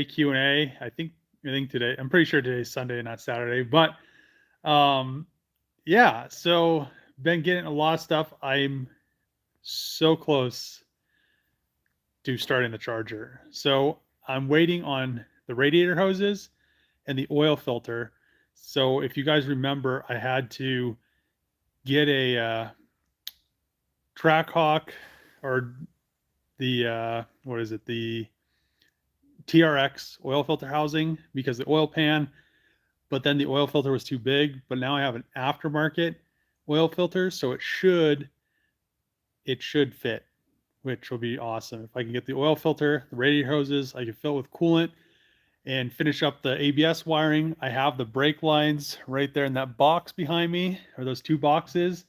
Q&A. I think today, I'm pretty sure today's Sunday, not Saturday, but um yeah, so been getting a lot of stuff. I'm so close to starting the charger. So I'm waiting on the radiator hoses and the oil filter. So if you guys remember, I had to get a Trackhawk or the what is it? The TRX oil filter housing because the oil pan, but then the oil filter was too big. But now I have an aftermarket oil filter, so it should fit, which will be awesome. If I can get the oil filter, the radiator hoses, I can fill it with coolant and finish up the ABS wiring. I have the brake lines right there in that box behind me, or those two boxes,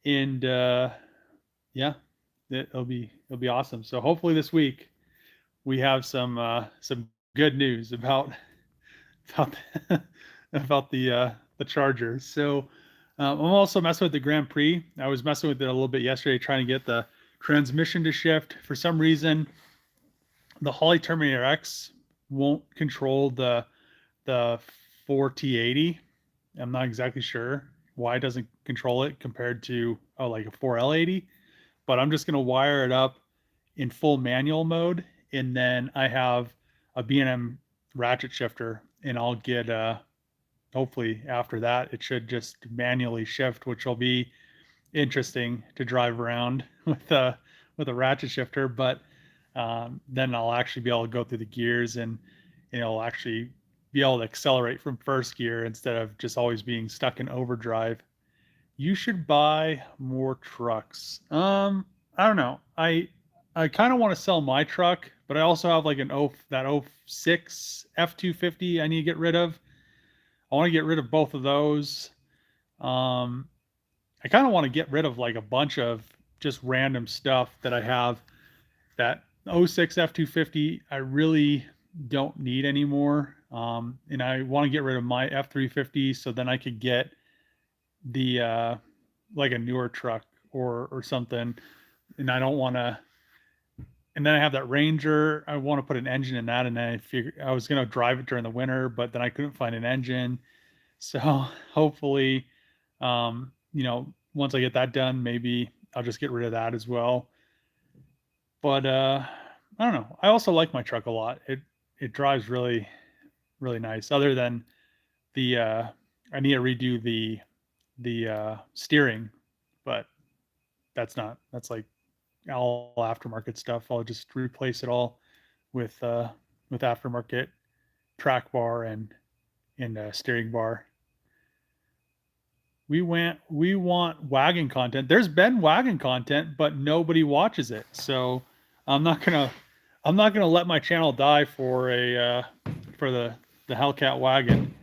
and yeah, it'll be awesome. So hopefully this week we have some good news about about the Charger. So I'm also messing with the Grand Prix. I was messing with it a little bit yesterday, trying to get the transmission to shift. For some reason, the Holly Terminator X won't control the 4T80. I'm not exactly sure why it doesn't control it compared to like a 4L80, but I'm just going to wire it up in full manual mode, and then I have a B&M ratchet shifter, and I'll get hopefully after that it should just manually shift, which will be interesting to drive around with a ratchet shifter. But then I'll actually be able to go through the gears, and it'll actually be able to accelerate from first gear instead of just always being stuck in overdrive. You should buy more trucks. I don't know. I kind of want to sell my truck, but I also have like that '06 F250 I need to get rid of. I want to get rid of both of those. Um, I kind of want to get rid of like a bunch of just random stuff that I have. That '06 F250 I really don't need anymore. And I want to get rid of my F350 so then I could get the like a newer truck or something. And I don't want to. And then I have that Ranger. I want to put an engine in that, and then I was gonna drive it during the winter, but then I couldn't find an engine. So hopefully, once I get that done, maybe I'll just get rid of that as well. But I don't know. I also like my truck a lot. It drives really really nice. Other than the I need to redo the steering, but that's like all aftermarket stuff. I'll just replace it all with uh, with aftermarket track bar and steering bar. We want wagon content. There's been wagon content, but nobody watches it. So I'm not gonna I'm not gonna let my channel die for the Hellcat wagon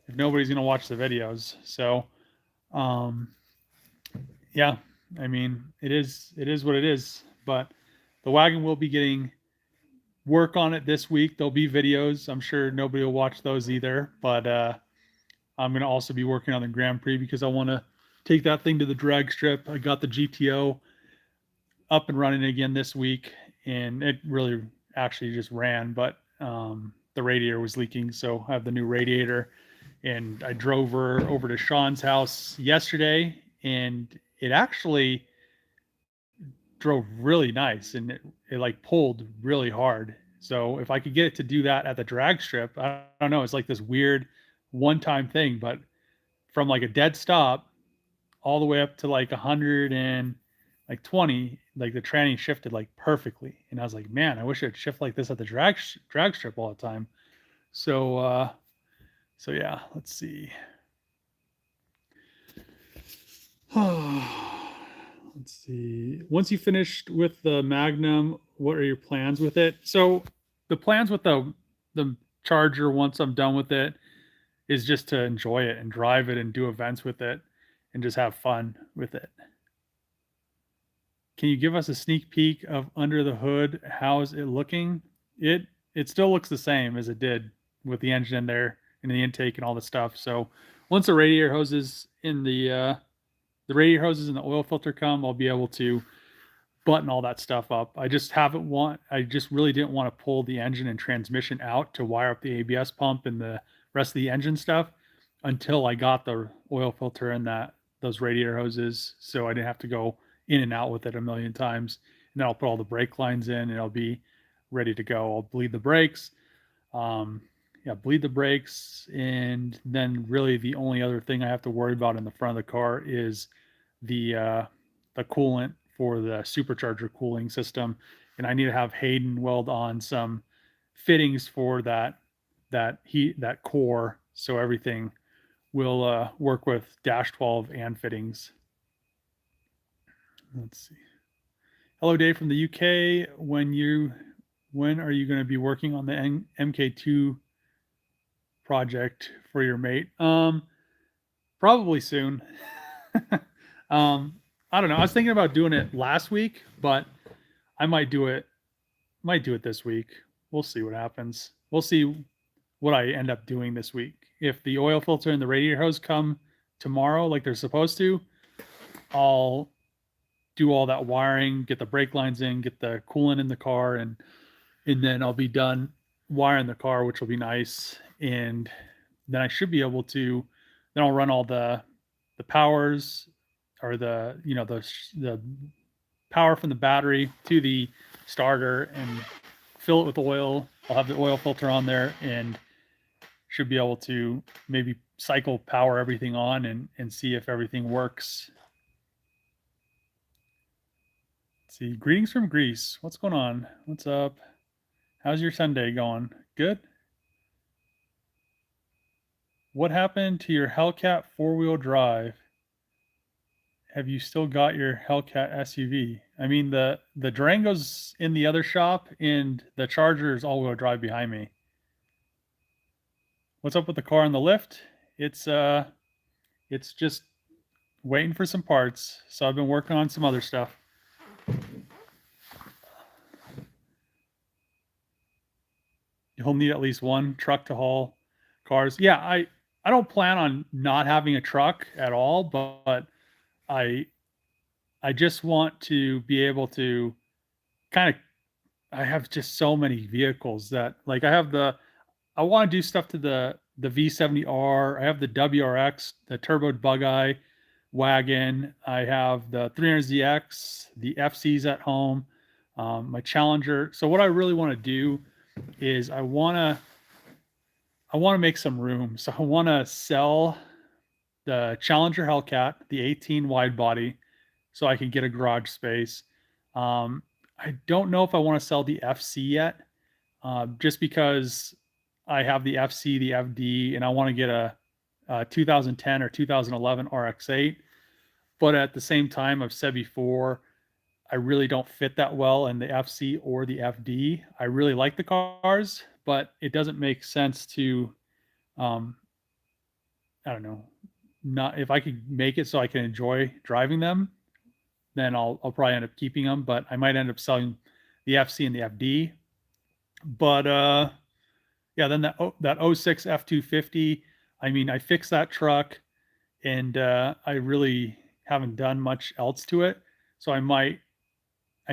if nobody's gonna watch the videos. So um, yeah, I mean it is what it is. But the wagon will be getting work on it this week. There'll be videos. I'm sure nobody will watch those either, but I'm going to also be working on the Grand Prix because I want to take that thing to the drag strip. I got the GTO up and running again this week, and it really actually just ran, but the radiator was leaking, so I have the new radiator. And I drove her over to Sean's house yesterday, and it actually drove really nice, and it like pulled really hard. So if I could get it to do that at the drag strip, I don't know. It's like this weird one-time thing, but from like a dead stop all the way up to like 100 and like 20, like the tranny shifted like perfectly. And I was like, man, I wish it'd shift like this at the drag strip all the time. So so yeah, let's see. Let's see. Once you finished with the Magnum, what are your plans with it? So the plans with the Charger, once I'm done with it, is just to enjoy it and drive it and do events with it and just have fun with it. Can you give us a sneak peek of under the hood? How's it looking? It still looks the same as it did with the engine in there and the intake and all the stuff. So once the radiator hoses and the oil filter come, I'll be able to button all that stuff up. I just really didn't want to pull the engine and transmission out to wire up the ABS pump and the rest of the engine stuff until I got the oil filter and those radiator hoses, so I didn't have to go in and out with it a million times. And then I'll put all the brake lines in and it'll be ready to go. I'll bleed the brakes. Um, Bleed the brakes, and then really the only other thing I have to worry about in the front of the car is the coolant for the supercharger cooling system, and I need to have Hayden weld on some fittings for that core, so everything will work with dash 12 and fittings. Let's see. Hello, Dave from the UK. When are you going to be working on the MK2 project for your mate? Probably soon. I don't know. I was thinking about doing it last week, but I might do it this week. We'll see what happens. We'll see what I end up doing this week. If the oil filter and the radiator hose come tomorrow like they're supposed to, I'll do all that wiring, get the brake lines in, get the coolant in the car, and then I'll be done wiring the car, which will be nice. And then I should be able to, then I'll run all the powers, or the power from the battery to the starter and fill it with oil. I'll have the oil filter on there and should be able to maybe cycle power everything on and see if everything works. Let's see. Greetings from Greece. What's going on? What's up? How's your Sunday going? Good? What happened to your Hellcat 4-wheel drive? Have you still got your Hellcat SUV? I mean, the Durango's in the other shop, and the Charger is all-wheel drive behind me. What's up with the car on the lift? It's just waiting for some parts. So I've been working on some other stuff. You'll need at least one truck to haul cars. Yeah, I don't plan on not having a truck at all, but I just want to be able to kind of, I have just so many vehicles that, like, I want to do stuff to the V70R. I have the WRX, the turbo bug eye wagon. I have the 300ZX, the FCs at home, my Challenger. So what I really want to do is I want to make some room. So I want to sell the Challenger Hellcat, the 18 wide body, so I can get a garage space. I don't know if I want to sell the FC yet, just because I have the FC, the FD, and I want to get a 2010 or 2011 RX-8. But at the same time, I've said before, I really don't fit that well in the FC or the FD. I really like the cars, but it doesn't make sense to, I don't know, not, if I could make it so I can enjoy driving them, then I'll probably end up keeping them, but I might end up selling the FC and the FD. But yeah, then that 06 F250, I mean, I fixed that truck, and I really haven't done much else to it. So I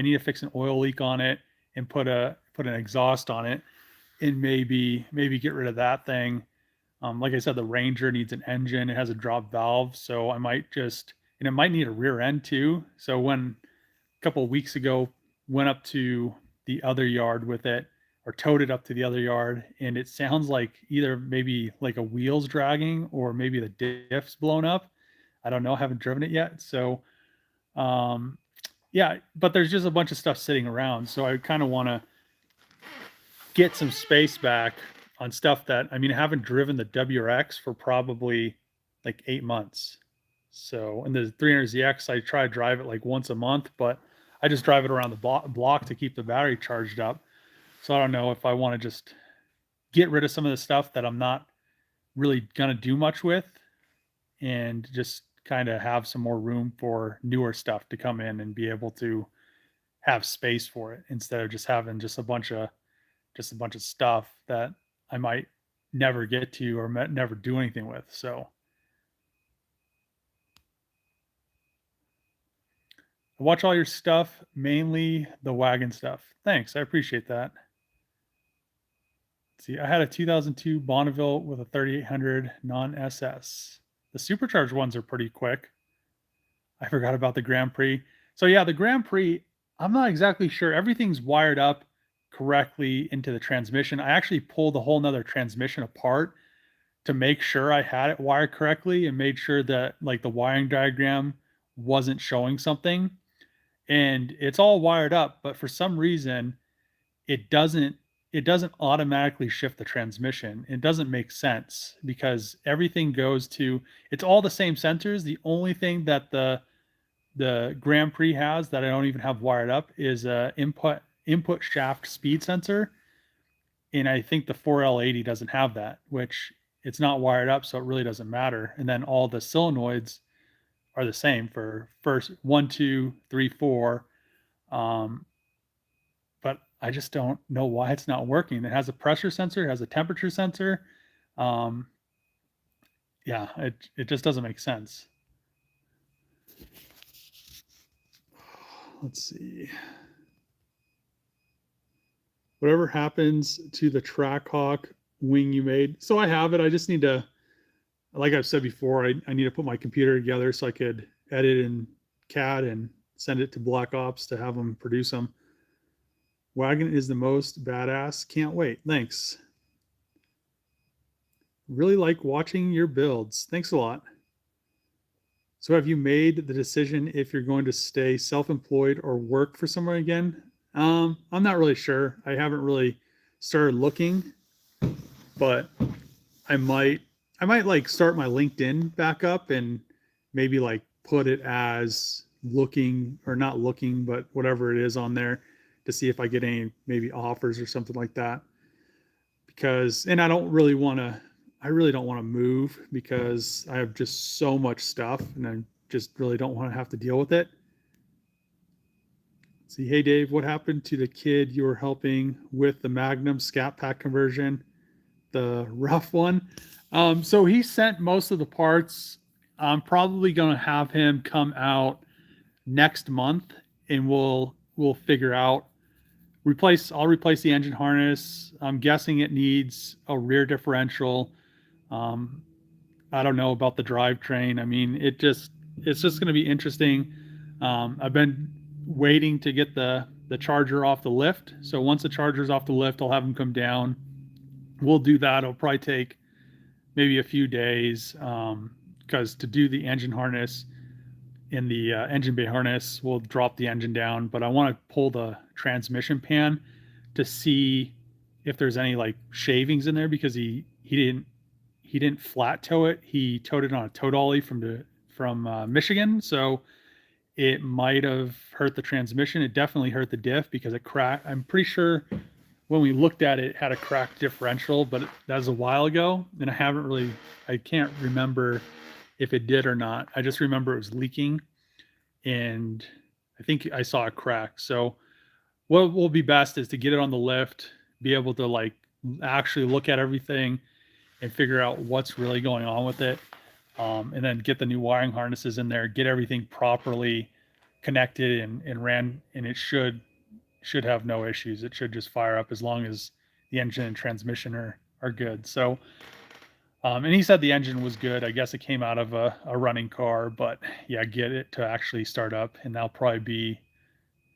need to fix an oil leak on it and put an exhaust on it, and maybe get rid of that thing. Like I said, the Ranger needs an engine. It has a drop valve, so I might just, and it might need a rear end too. So when a couple of weeks ago went up to the other yard with it, or towed it up to the other yard, and it sounds like either maybe like a wheel's dragging or maybe the diff's blown up. I don't know. I haven't driven it yet. So, yeah, but there's just a bunch of stuff sitting around. So I kind of want to get some space back on stuff that, I mean, I haven't driven the WRX for probably like 8 months. So, and the 300ZX, I try to drive it like once a month, but I just drive it around the block to keep the battery charged up. So I don't know if I want to just get rid of some of the stuff that I'm not really going to do much with, and just kind of have some more room for newer stuff to come in and be able to have space for it, instead of just having just a bunch of stuff that I might never get to or never do anything with. So I watch all your stuff, mainly the wagon stuff. Thanks, I appreciate that. Let's see, I had a 2002 Bonneville with a 3800 non-SS. The supercharged ones are pretty quick. I forgot about the Grand Prix. So yeah, the Grand Prix, I'm not exactly sure. Everything's wired up correctly into the transmission. I actually pulled a whole nother transmission apart to make sure I had it wired correctly and made sure that like the wiring diagram wasn't showing something. And it's all wired up, but for some reason it doesn't it doesn't automatically shift the transmission. It doesn't make sense because everything goes to it's all the same sensors. The only thing that the Grand Prix has that I don't even have wired up is a input shaft speed sensor, and I think the 4L80 doesn't have that, which it's not wired up, so it really doesn't matter. And then all the solenoids are the same for first one, two, three, four. But I just don't know why it's not working. It has a pressure sensor, it has a temperature sensor. Um, yeah, it just doesn't make sense. Let's see. Whatever happens to the Trackhawk wing you made. So I have it. I just need to, like I've said before, I need to put my computer together so I could edit in CAD and send it to Black Ops to have them produce them. Wagon is the most badass. Can't wait. Thanks. Really like watching your builds. Thanks a lot. So have you made the decision if you're going to stay self-employed or work for someone again? I'm not really sure. I haven't really started looking, but I might like start my LinkedIn back up and maybe like put it as looking or not looking, but whatever it is on there to see if I get any maybe offers or something like that. Because and I really don't want to move because I have just so much stuff and I just really don't want to have to deal with it. See, hey Dave, what happened to the kid you were helping with the Magnum scat pack conversion, the rough one? So he sent most of the parts. I'm probably going to have him come out next month, and we'll figure out I'll replace the engine harness. I'm guessing it needs a rear differential. Um, I don't know about the drivetrain. I mean, it's just going to be interesting. I've been waiting to get the charger off the lift. So once the charger's off the lift, I'll have them come down. We'll do that. It'll probably take maybe a few days because to do the engine harness in the engine bay harness, we'll drop the engine down. But I want to pull the transmission pan to see if there's any like shavings in there because he didn't flat tow it. He towed it on a tow dolly from Michigan, so it might have hurt the transmission. It definitely hurt the diff because it cracked. I'm pretty sure when we looked at it, it had a cracked differential, but that was a while ago, and I can't remember if it did or not. I just remember it was leaking, and I think I saw a crack. So what will be best is to get it on the lift, be able to like actually look at everything and figure out what's really going on with it. And then get the new wiring harnesses in there, get everything properly connected and ran, and it should have no issues. It should just fire up as long as the engine and transmission are good. So, and he said the engine was good. I guess it came out of a running car, but yeah, get it to actually start up, and that'll probably be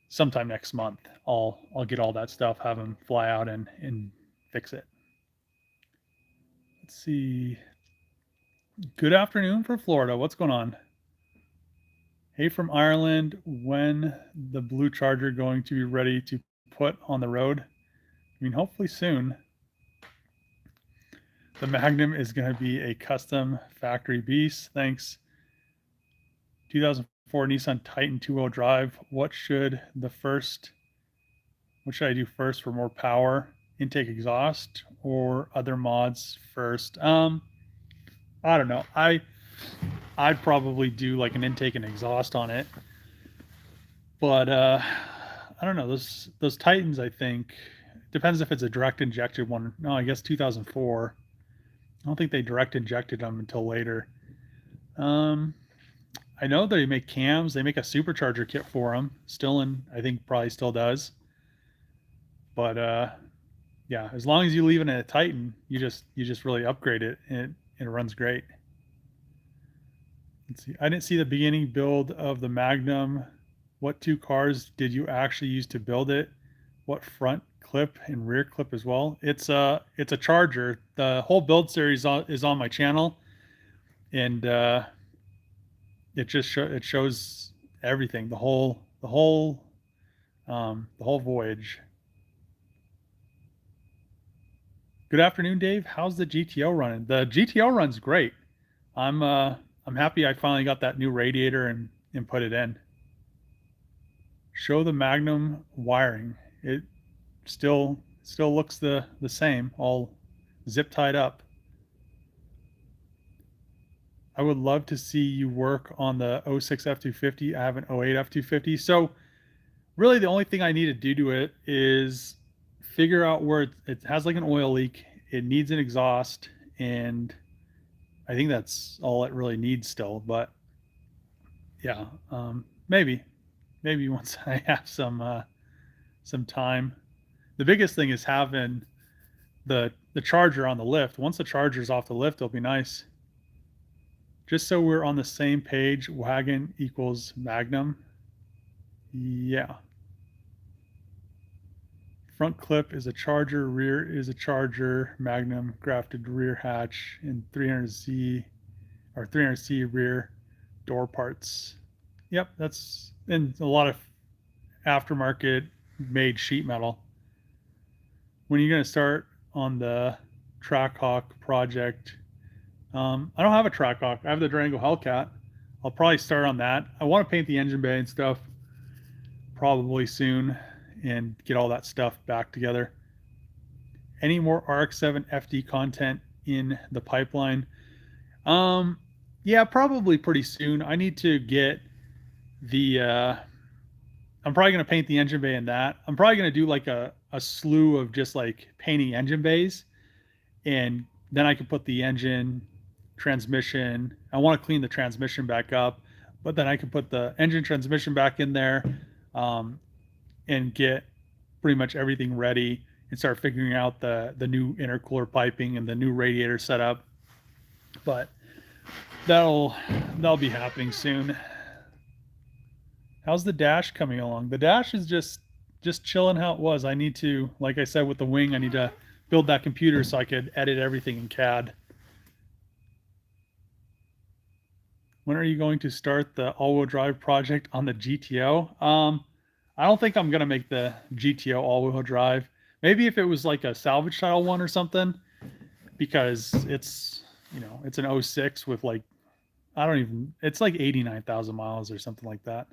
sometime next month. I'll get all that stuff, have him fly out and fix it. Let's see. Good afternoon from Florida. What's going on? Hey from Ireland. When the blue Charger going to be ready to put on the road? I mean, hopefully soon. The Magnum is going to be a custom factory beast. Thanks. 2004 Nissan Titan 2-wheel drive. What should I do first for more power? Intake exhaust or other mods first? I don't know. I'd probably do like an intake and exhaust on it. But I don't know. Those Titans, I think, depends if it's a direct injected one. No, I guess 2004. I don't think they direct injected them until later. I know they make cams. They make a supercharger kit for them. Still in, I think probably still does. But yeah, as long as you leave it in a Titan, you just really upgrade it and it runs great. Let's see. I didn't see the beginning build of the Magnum. What two cars did you actually use to build it? What front clip and rear clip as well? It's a Charger. The whole build series is on my channel, and it shows everything, the whole voyage. Good afternoon, Dave. How's the GTO running? The GTO runs great. I'm happy I finally got that new radiator and put it in. Show the Magnum wiring. It still looks the same, all zip tied up. I would love to see you work on the 06 F250. I have an 08 F250. So really the only thing I need to do to it is figure out where it has like an oil leak. It needs an exhaust, and I think that's all it really needs still. But yeah, maybe once I have some time. The biggest thing is having the charger on the lift. Once the charger's off the lift, it'll be nice. Just so we're on the same page, Wagon equals Magnum. Yeah. Front clip is a Charger, rear is a Charger, Magnum grafted rear hatch, and 300Z or 300C rear door parts. Yep, that's in a lot of aftermarket made sheet metal. When are you going to start on the Trackhawk project? I don't have a Trackhawk. I have the Durango Hellcat. I'll probably start on that. I want to paint the engine bay and stuff probably soon and get all that stuff back together. Any more RX-7 FD content in the pipeline? Yeah, probably pretty soon. I need to get the I'm probably going to paint the engine bay in that. I'm probably going to do like a slew of just like painting engine bays, and then I can put the engine, transmission. I want to clean the transmission back up, but then I can put the engine, transmission back in there, and get pretty much everything ready and start figuring out the new intercooler piping and the new radiator setup. But that'll be happening soon. How's the dash coming along? The dash is just chilling how it was. I need to, like I said, with the wing, I need to build that computer so I could edit everything in CAD. When are you going to start the all-wheel drive project on the GTO? I don't think I'm going to make the GTO all-wheel drive. Maybe if it was like a salvage style one or something, because it's an 06 with like, it's like 89,000 miles or something like that.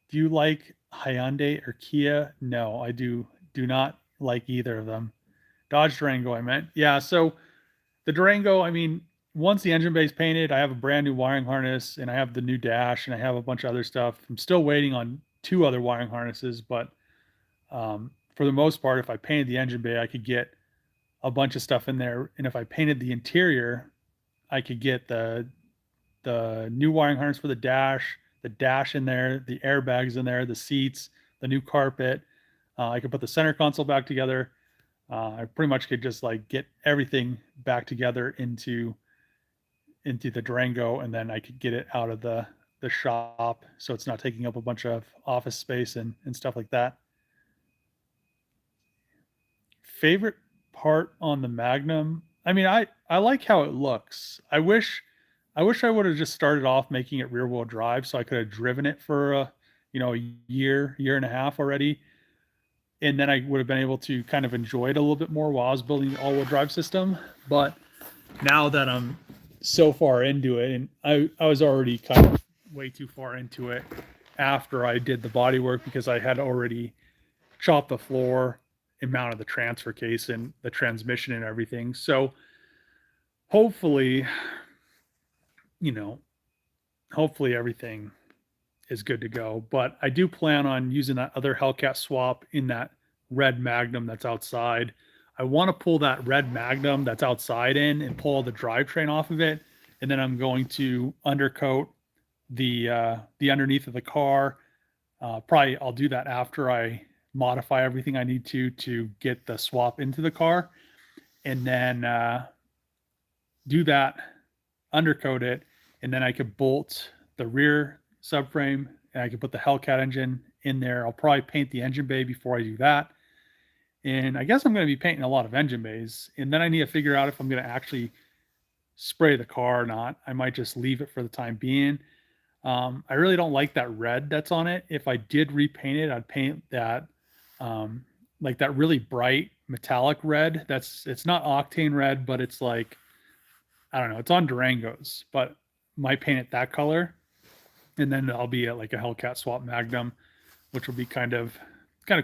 Do you like Hyundai or Kia? No, I do not like either of them. Dodge Durango, I meant. Yeah, so the Durango, I mean, once the engine bay is painted, I have a brand new wiring harness, and I have the new dash, and I have a bunch of other stuff. I'm still waiting on 2 other wiring harnesses, but for the most part, if I painted the engine bay, I could get a bunch of stuff in there. And if I painted the interior, I could get the new wiring harness for the dash in there, the airbags in there, the seats, the new carpet. I could put the center console back together. I pretty much could just like get everything back together into the Durango, and then I could get it out of the shop so it's not taking up a bunch of office space and stuff like that. Favorite part on the Magnum? I mean, I like how it looks. I wish I would have just started off making it rear wheel drive so I could have driven it for a year and a half already. And then I would have been able to kind of enjoy it a little bit more while I was building the all-wheel drive system. But now that I'm so far into it, and I was already kind of way too far into it after I did the body work, because I had already chopped the floor and mounted the transfer case and the transmission and everything. So hopefully everything is good to go. But I do plan on using that other Hellcat swap in that red Magnum that's outside. I want to pull that red Magnum that's outside in and pull the drivetrain off of it. And then I'm going to undercoat the underneath of the car. Probably I'll do that after I modify everything I need to get the swap into the car, and then do that, undercoat it, and then I could bolt the rear subframe and I could put the Hellcat engine in there. I'll probably paint the engine bay before I do that. And I guess I'm going to be painting a lot of engine bays. And then I need to figure out if I'm going to actually spray the car or not. I might just leave it for the time being. I really don't like that red that's on it. If I did repaint it, I'd paint that like that really bright metallic red. It's not octane red, but it's like, I don't know, it's on Durangos, but might paint it that color. And then I'll be at like a Hellcat swap Magnum, which will be kind of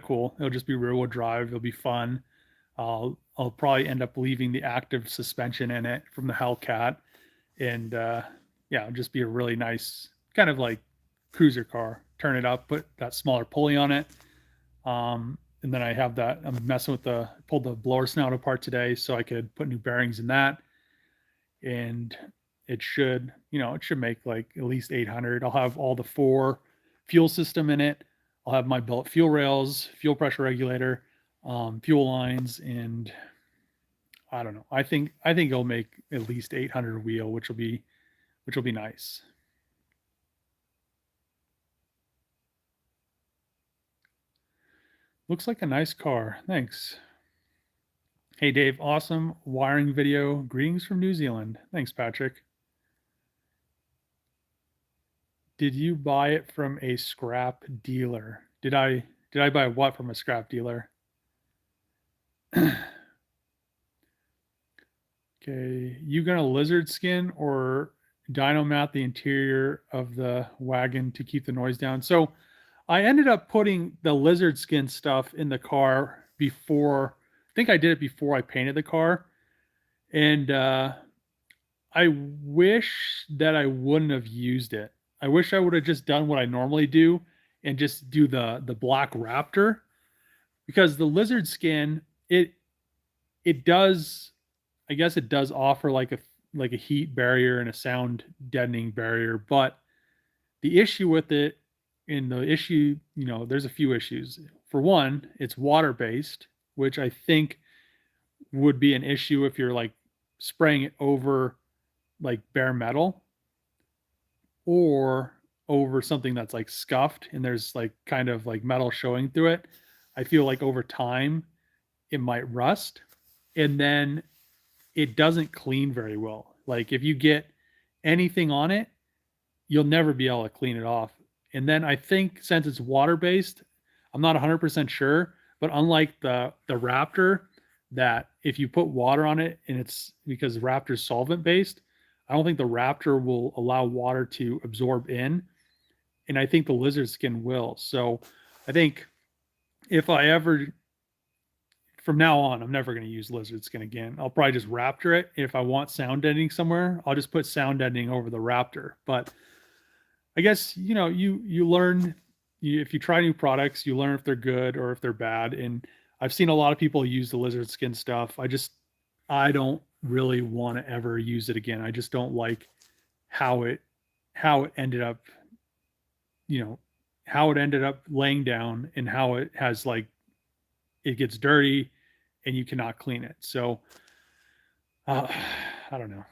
cool. It'll just be rear wheel drive. It'll be fun. I'll probably end up leaving the active suspension in it from the Hellcat, and yeah, it'll just be a really nice kind of like cruiser car. Turn it up, put that smaller pulley on it, and then I have that. I'm messing with pulled the blower snout apart today, so I could put new bearings in that, and it should make like at least 800. I'll have all the 4 fuel system in it. I'll have my billet fuel rails, fuel pressure regulator, fuel lines, and I don't know. I think it'll make at least 800 wheel, which will be nice. Looks like a nice car. Thanks. Hey Dave, awesome wiring video. Greetings from New Zealand. Thanks, Patrick. Did you buy it from a scrap dealer? Did I buy what from a scrap dealer? Okay, you gonna lizard skin or dynomat the interior of the wagon to keep the noise down? So I ended up putting the lizard skin stuff in the car before. I think I did it before I painted the car, and I wish that I wouldn't have used it. I wish I would have just done what I normally do and just do the black Raptor, because the lizard skin, it does, I guess it does offer like a heat barrier and a sound deadening barrier, but the issue with it, and the issue, there's a few issues. For one, it's water based, which I think would be an issue if you're like spraying it over like bare metal, or over something that's like scuffed and there's like kind of like metal showing through it. I feel like over time it might rust, and then it doesn't clean very well. Like if you get anything on it, you'll never be able to clean it off. And then I think since it's water based, I'm not 100% sure, but unlike the Raptor, that if you put water on it, and it's because Raptor's solvent based, I don't think the Raptor will allow water to absorb in, and I think the lizard skin will. So I think if I ever, from now on, I'm never going to use lizard skin again. I'll probably just Raptor it. If I want sound deadening somewhere, I'll just put sound deadening over the Raptor. But I guess you learn, if you try new products, you learn if they're good or if they're bad. And I've seen a lot of people use the lizard skin stuff. I don't really want to ever use it again. I just don't like how it ended up, how it ended up laying down, and how it has like, it gets dirty and you cannot clean it. So uh, I don't know.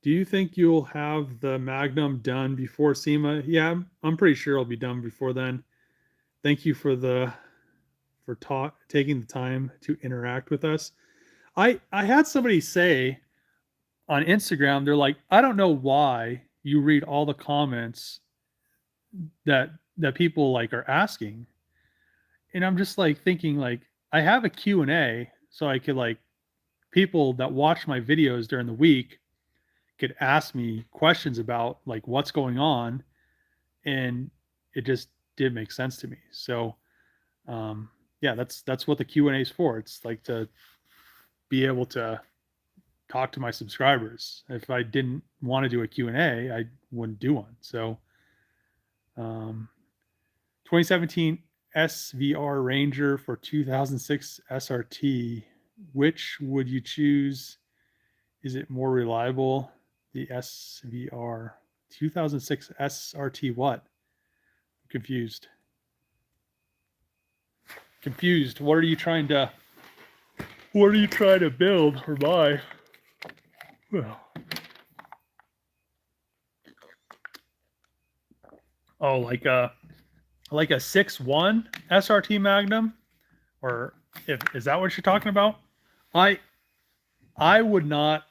Do you think you'll have the Magnum done before SEMA? Yeah, I'm pretty sure it'll be done before then. Thank you for taking the time to interact with us. I had somebody say on Instagram, they're like, I don't know why you read all the comments that people like are asking. And I'm just like thinking, like, I have a Q&A, so I could like, people that watch my videos during the week could ask me questions about like what's going on, and it just did make sense to me. So yeah, that's what the Q&A is for. It's like to be able to talk to my subscribers. If I didn't want to do a Q&A, I wouldn't do one. So 2017 SVR Ranger for 2006 SRT. which would you choose? Is it more reliable? The SVR 2006 SRT what? I'm confused. Confused. What are you trying to build or buy? Well. Oh, like a 6.1 SRT Magnum? Or is that what you're talking about? I would not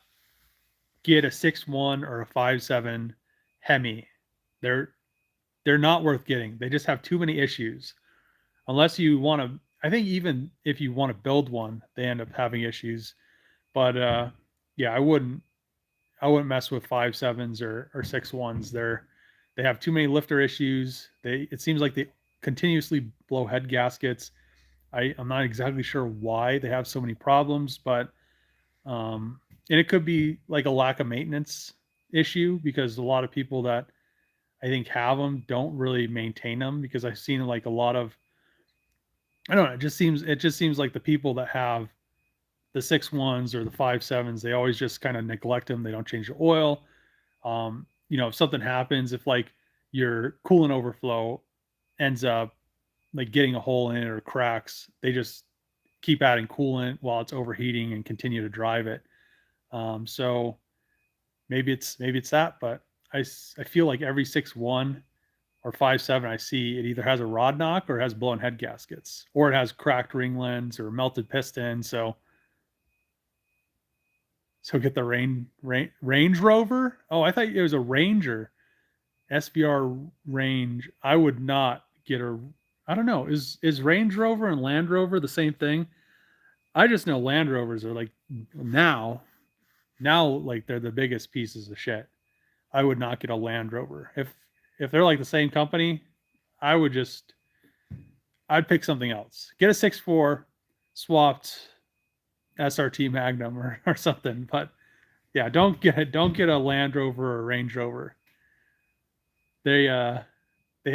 get a 6.1 or a 5.7 Hemi. They're not worth getting. They just have too many issues. Unless you want to, I think even if you want to build one, they end up having issues. But yeah, I wouldn't mess with 5.7s or 6.1s. They have too many lifter issues. It seems like they continuously blow head gaskets. I'm not exactly sure why they have so many problems, but and it could be like a lack of maintenance issue because a lot of people that I think have them don't really maintain them because I've seen like a lot of, I don't know, it just seems like the people that have the 6.1s or the 5.7s, they always just kind of neglect them. They don't change the oil. If something happens, if like your coolant overflow ends up like getting a hole in it or cracks, they just keep adding coolant while it's overheating and continue to drive it. So maybe it's that, but I feel like every 6.1 or 5.7 I see it either has a rod knock or it has blown head gaskets or it has cracked ring lens or melted piston. So get the Range Rover. Oh, I thought it was a Ranger. SVR Range. I would not get a. I don't know. Is Range Rover and Land Rover the same thing? I just know Land Rovers are like now like they're the biggest pieces of shit. I would not get a Land Rover if they're like the same company. I'd pick something else. Get a 6.4 swapped SRT Magnum or something. But yeah, don't get a Land Rover or Range Rover. They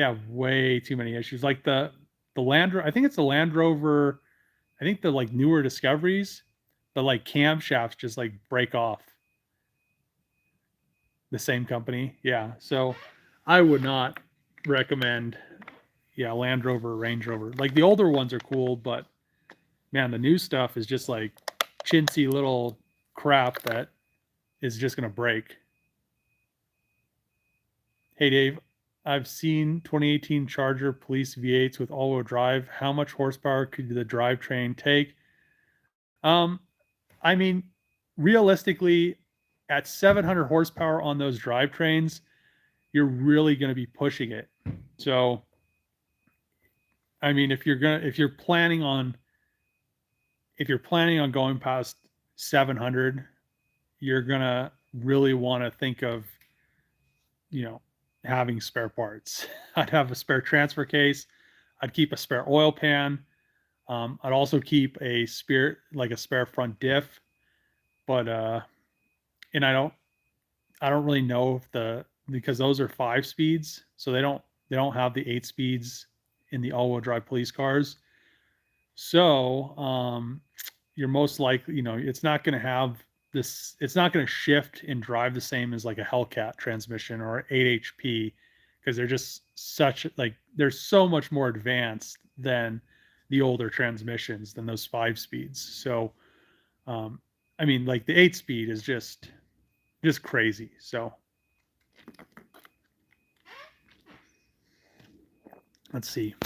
have way too many issues. Like the Land I think it's the Land Rover. I think the like newer Discoveries, the like camshafts just like break off. The same company, yeah. So I would not recommend, yeah, Land Rover, Range Rover. Like the older ones are cool, but man, the new stuff is just like chintzy little crap that is just gonna break. Hey Dave, I've seen 2018 Charger Police V8s with all-wheel drive. How much horsepower could the drivetrain take? I mean, realistically, at 700 horsepower on those drivetrains, you're really going to be pushing it. So, I mean, if you're planning on going past 700, you're gonna really want to think of, having spare parts. I'd have a spare transfer case. I'd keep a spare oil pan. I'd also keep a spare front diff. But and I don't really know if because those are 5 speeds, so they don't have the 8 speeds in the all-wheel drive police cars. So you're most likely, it's not going to have this. It's not going to shift and drive the same as like a Hellcat transmission or 8 HP because they're just they're so much more advanced than the older transmissions than those 5 speeds. So I mean, like the 8 speed is just crazy. So let's see.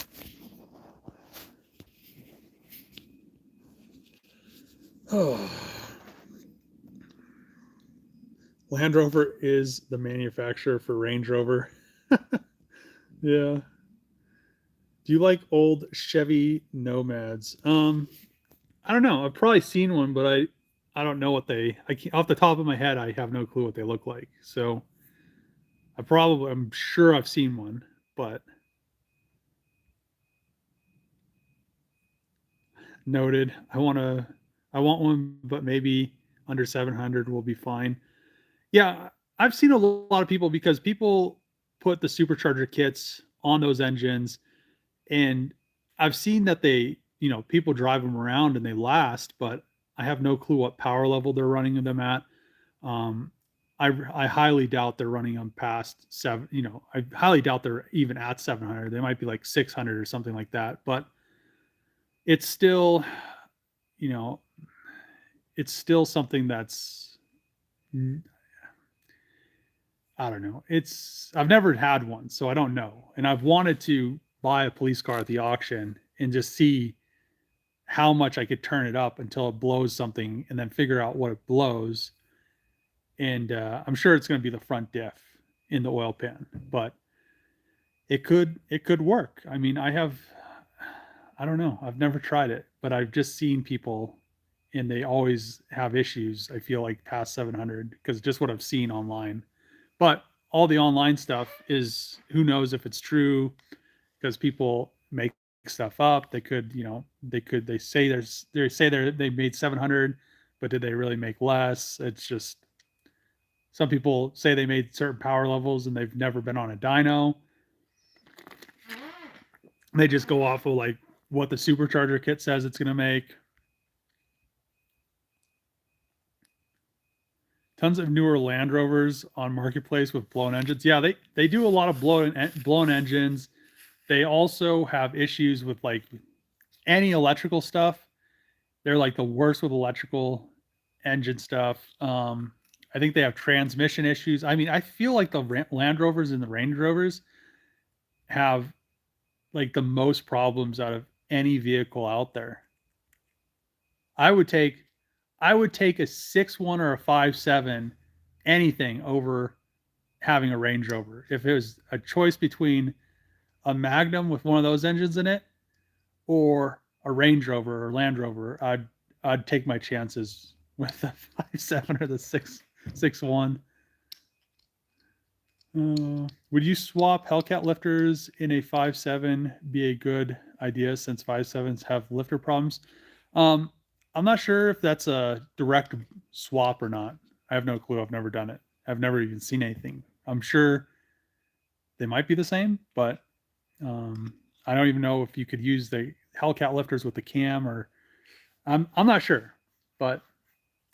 Oh. Land Rover is the manufacturer for Range Rover. Yeah. Do you like old Chevy Nomads? I don't know. I've probably seen one, but I don't know what off the top of my head, I have no clue what they look like. So I'm sure I've seen one, but noted. I want one, but maybe under 700 will be fine. Yeah, I've seen a lot of people because people put the supercharger kits on those engines, and I've seen that people drive them around and they last, but I have no clue what power level they're running them at. Um, I highly doubt they're running them past seven. I highly doubt they're even at 700. They might be like 600 or something like that. But it's still, you know, it's still something that's, I don't know. I've never had one, so I don't know. And I've wanted to buy a police car at the auction and just see how much I could turn it up until it blows something and then figure out what it blows. And I'm sure it's going to be the front diff in the oil pan, but it could work. I mean, I don't know. I've never tried it, but I've just seen people and they always have issues. I feel like past 700 because just what I've seen online. But all the online stuff is who knows if it's true because people make stuff up. They could, they say they made 700, but did they really make less? It's just some people say they made certain power levels and they've never been on a dyno. They just go off of like what the supercharger kit says it's going to make. Tons of newer Land Rovers on marketplace with blown engines. Yeah, they do a lot of blown engines. They also have issues with like any electrical stuff. They're like the worst with electrical engine stuff. I think they have transmission issues. I mean, I feel like the Land Rovers and the Range Rovers have like the most problems out of any vehicle out there. I would take a 6.1 or a 5.7 anything over having a Range Rover. If it was a choice between a Magnum with one of those engines in it or a Range Rover or Land Rover, I'd take my chances with the 5.7 or the 6.1. Would you swap Hellcat lifters in a 5.7 be a good idea since 5.7s have lifter problems? I'm not sure if that's a direct swap or not. I have no clue. I've never done it. I've never even seen anything. I'm sure they might be the same, but I don't even know if you could use the Hellcat lifters with the cam or I'm not sure, but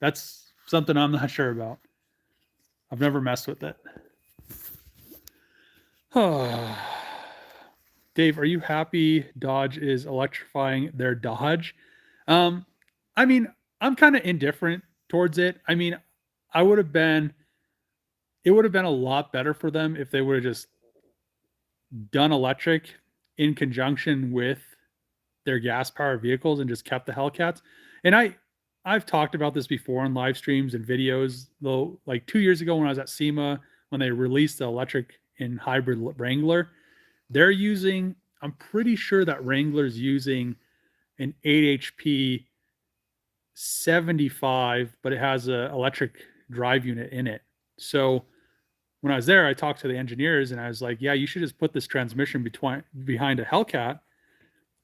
that's something I'm not sure about. I've never messed with it. Dave, are you happy Dodge is electrifying their Dodge? I mean, I'm kind of indifferent towards it. I mean, it would have been a lot better for them if they would have just done electric in conjunction with their gas powered vehicles and just kept the Hellcats. And I've talked about this before in live streams and videos, though, like 2 years ago when I was at SEMA, when they released the electric and hybrid Wrangler, I'm pretty sure that Wrangler's using an 8 HP 75, but it has an electric drive unit in it. So when I was there, I talked to the engineers and I was like, yeah, you should just put this transmission behind a Hellcat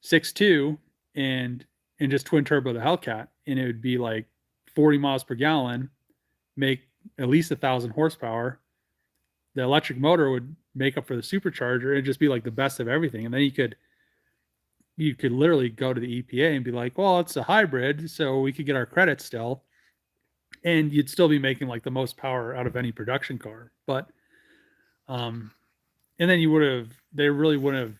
6.2 and just twin turbo the Hellcat, and it would be like 40 miles per gallon, make at least 1,000 horsepower. The electric motor would make up for the supercharger. It'd just be like the best of everything. And then you could literally go to the EPA and be like, well, it's a hybrid, so we could get our credit still. And you'd still be making like the most power out of any production car. But, and then they really would have,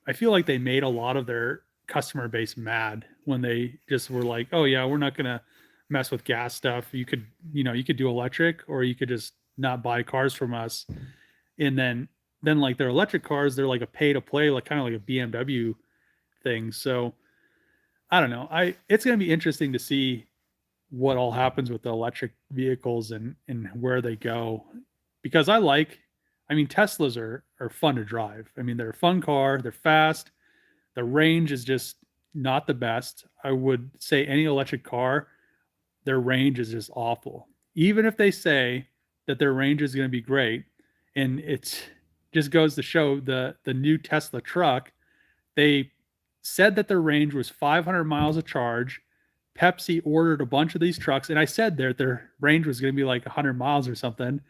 I feel like they made a lot of their customer base mad when they just were like, oh yeah, we're not going to mess with gas stuff. You could do electric or you could just not buy cars from us. And then like their electric cars, they're like a pay to play, like kind of like a BMW thing. So I don't know. It's going to be interesting to see what all happens with the electric vehicles and where they go, because Teslas are fun to drive. I mean, they're a fun car. They're fast. The range is just not the best. I would say any electric car, their range is just awful. Even if they say that their range is going to be great, and it's just goes to show the new Tesla truck, they said that their range was 500 miles a charge. Pepsi ordered a bunch of these trucks, and I said their range was going to be like 100 miles or something,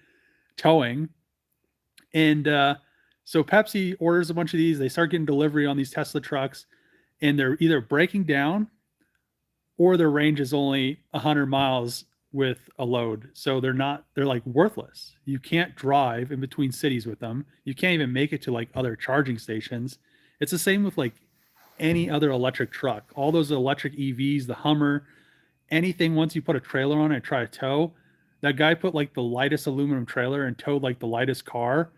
towing. And so Pepsi orders a bunch of these. They start getting delivery on these Tesla trucks, and they're either breaking down or their range is only 100 miles with a load. So they're like worthless. You can't drive in between cities with them. You can't even make it to like other charging stations. It's the same with like any other electric truck. All those electric EVs, the Hummer, anything once you put a trailer on it and try to tow, that guy put like the lightest aluminum trailer and towed like the lightest car,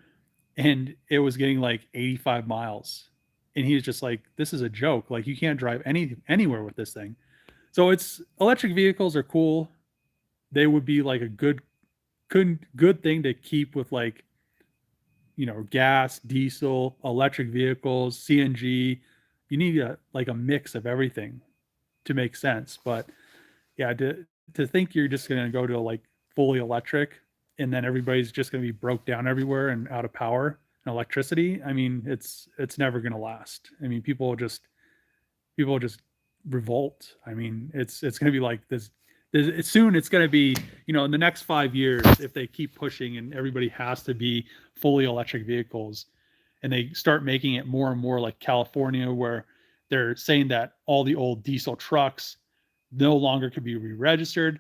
and it was getting like 85 miles. And he was just like, this is a joke. Like you can't drive anywhere with this thing. So it's electric vehicles are cool. They would be like a good thing to keep with like, gas, diesel, electric vehicles, CNG. You need like a mix of everything to make sense. But yeah, to think you're just going to go to like fully electric and then everybody's just going to be broke down everywhere and out of power and electricity. I mean, it's never going to last. I mean, people just revolt. I mean, it's going to be like this. Soon it's going to be, in the next 5 years, if they keep pushing and everybody has to be fully electric vehicles, and they start making it more and more like California, where they're saying that all the old diesel trucks no longer could be re-registered.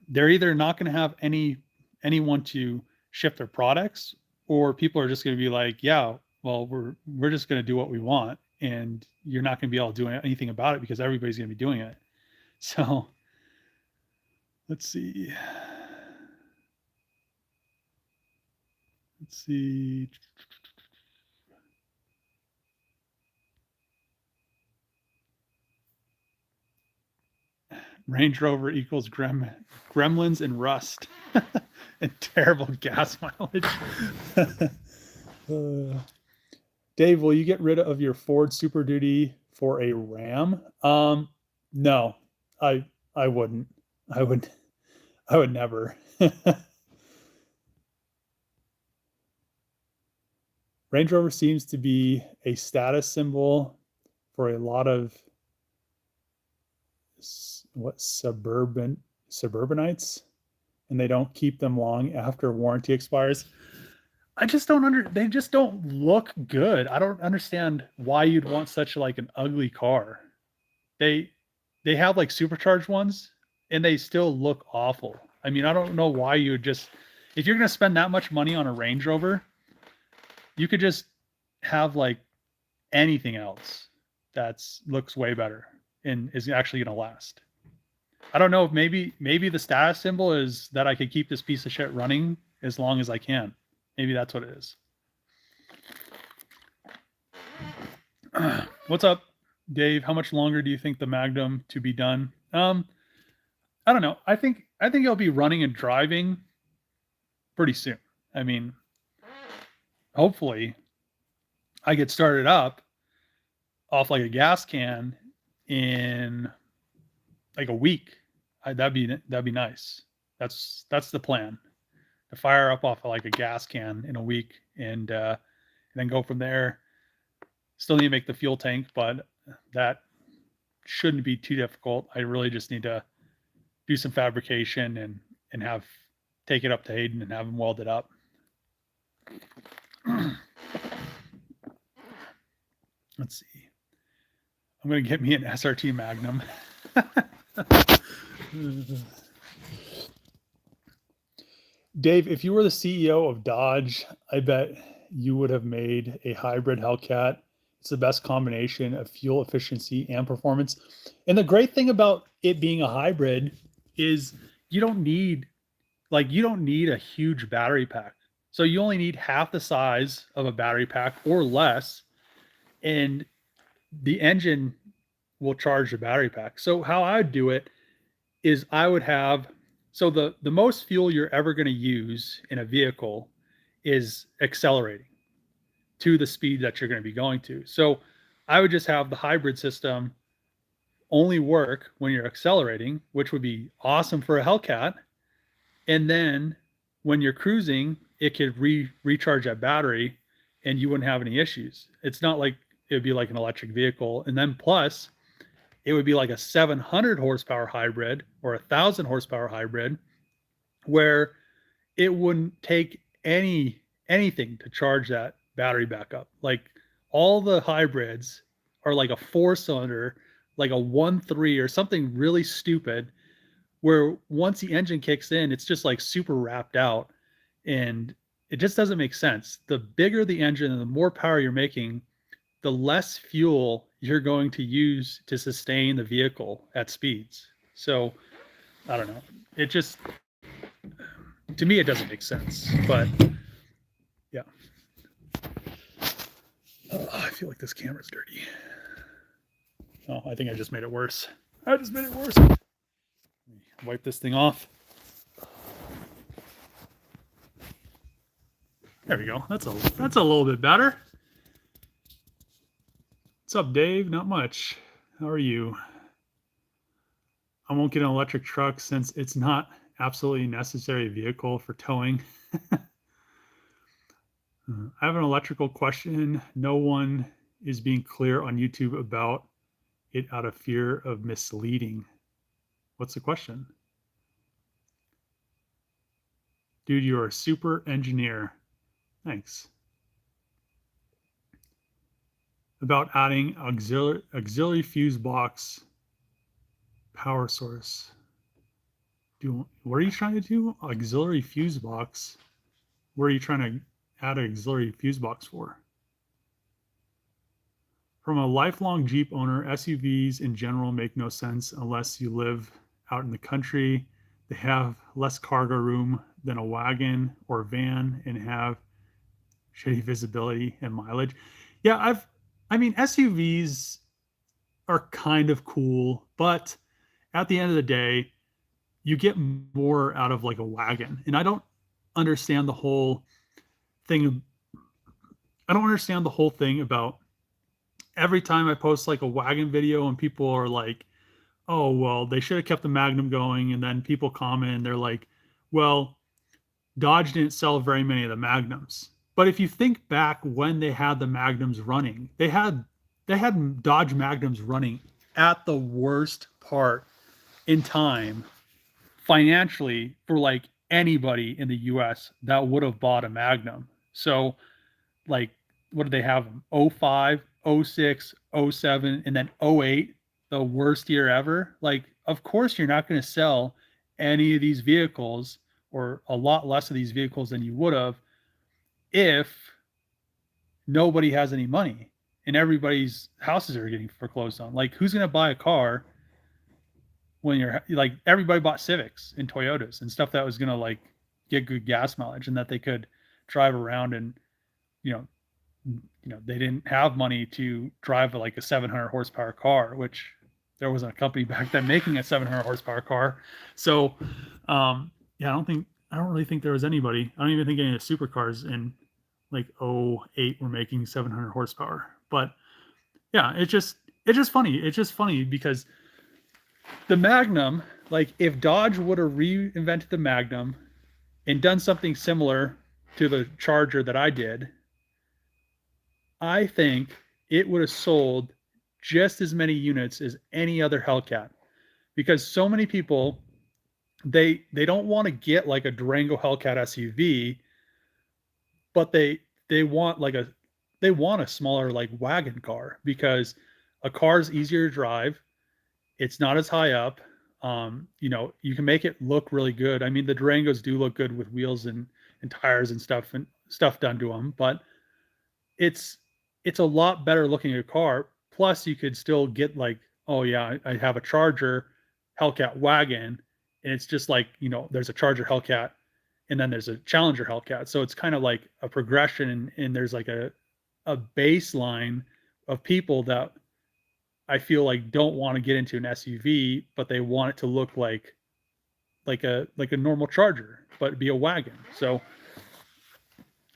They're either not going to have anyone to ship their products, or people are just going to be like, yeah, well, we're just going to do what we want, and you're not going to be able to do anything about it because everybody's going to be doing it. So let's see. Let's see. Range Rover equals gremlins and rust and terrible gas mileage. Dave, will you get rid of your Ford Super Duty for a Ram? No, I wouldn't. I would never. Range Rover seems to be a status symbol for a lot of suburbanites, and they don't keep them long after warranty expires. I just don't they just don't look good. I don't understand why you'd want such like an ugly car. They they have like supercharged ones and they still look awful. I mean, I don't know why you would just, if you're going to spend that much money on a Range Rover, you could just have like anything else that's looks way better and is actually going to last. I don't know if maybe the status symbol is that I could keep this piece of shit running as long as I can. Maybe that's what it is. What's up, Dave? How much longer do you think the Magnum to be done? I don't know. I think it'll be running and driving pretty soon. I mean, hopefully I get started up off like a gas can in like a week. That'd be nice. That's the plan. To fire up off of like a gas can in a week and then go from there. Still need to make the fuel tank, but that shouldn't be too difficult. I really just need to do some fabrication and have take it up to Hayden and have him weld it up. Let's see. I'm going to get me an SRT Magnum. Dave, if you were the CEO of Dodge, I bet you would have made a hybrid Hellcat. It's the best combination of fuel efficiency and performance. And the great thing about it being a hybrid is you don't need a huge battery pack. So you only need half the size of a battery pack or less, and the engine will charge the battery pack. So how I would do it is I would have, so the most fuel you're ever going to use in a vehicle is accelerating to the speed that you're going to be going to. So I would just have the hybrid system only work when you're accelerating, which would be awesome for a Hellcat. And then when you're cruising, it could recharge that battery and you wouldn't have any issues. It's not like it would be like an electric vehicle. And then plus it would be like a 700 horsepower hybrid or 1,000 horsepower hybrid where it wouldn't take anything to charge that battery back up. Like all the hybrids are like a 4-cylinder, like a 1.3 or something really stupid, where once the engine kicks in, it's just like super wrapped out, and it just doesn't make sense. The bigger the engine and the more power you're making, the less fuel you're going to use to sustain the vehicle at speeds. So I don't know. It just, to me, it doesn't make sense. But yeah. Oh, I feel like this camera's dirty. Oh, I think I just made it worse. I just made it worse. Wipe this thing off. There we go. That's a little bit better. What's up, Dave? Not much. How are you? I won't get an electric truck since it's not absolutely necessary vehicle for towing. I have an electrical question. No one is being clear on YouTube about it out of fear of misleading. What's the question? Dude, you're a super engineer. Thanks. About adding auxiliary fuse box power source. What are you trying to do? Auxiliary fuse box? Where are you trying to add an auxiliary fuse box for? From a lifelong Jeep owner, SUVs in general make no sense unless you live out in the country. They have less cargo room than a wagon or van and have shitty visibility and mileage. Yeah, I mean, SUVs are kind of cool, but at the end of the day, you get more out of like a wagon. And I don't understand the whole thing. I don't understand the whole thing about every time I post like a wagon video and people are like, oh, well, they should have kept the Magnum going. And then people comment and they're like, well, Dodge didn't sell very many of the Magnums. But if you think back when they had the Magnums running, they had Dodge Magnums running at the worst part in time financially for like anybody in the US that would have bought a Magnum. So like, what did they have? 05, 06, 07, and then 08, the worst year ever. Like, of course you're not going to sell any of these vehicles or a lot less of these vehicles than you would have if nobody has any money and everybody's houses are getting foreclosed on. Like, who's going to buy a car when you're like, everybody bought Civics and Toyotas and stuff that was going to like get good gas mileage and that they could drive around and, you know, they didn't have money to drive like a 700 horsepower car, which there wasn't a company back then making a 700 horsepower car. So, yeah, I don't really think there was anybody. I don't even think any of the supercars in like 08 were making 700 horsepower. But yeah, it's just funny. It's just funny because the Magnum, like if Dodge would have reinvented the Magnum and done something similar to the Charger that I did, I think it would have sold just as many units as any other Hellcat, because so many people, they don't want to get like a Durango Hellcat SUV, but they want a smaller like wagon car, because a car is easier to drive. It's not as high up. You can make it look really good. I mean, the Durangos do look good with wheels and tires and stuff done to them, but it's a lot better looking a car. Plus you could still get like, oh yeah, I have a Charger Hellcat wagon, and it's just like, there's a Charger Hellcat and then there's a Challenger Hellcat. So it's kind of like a progression, and there's like a baseline of people that I feel like don't want to get into an SUV, but they want it to look like a normal Charger, but be a wagon. So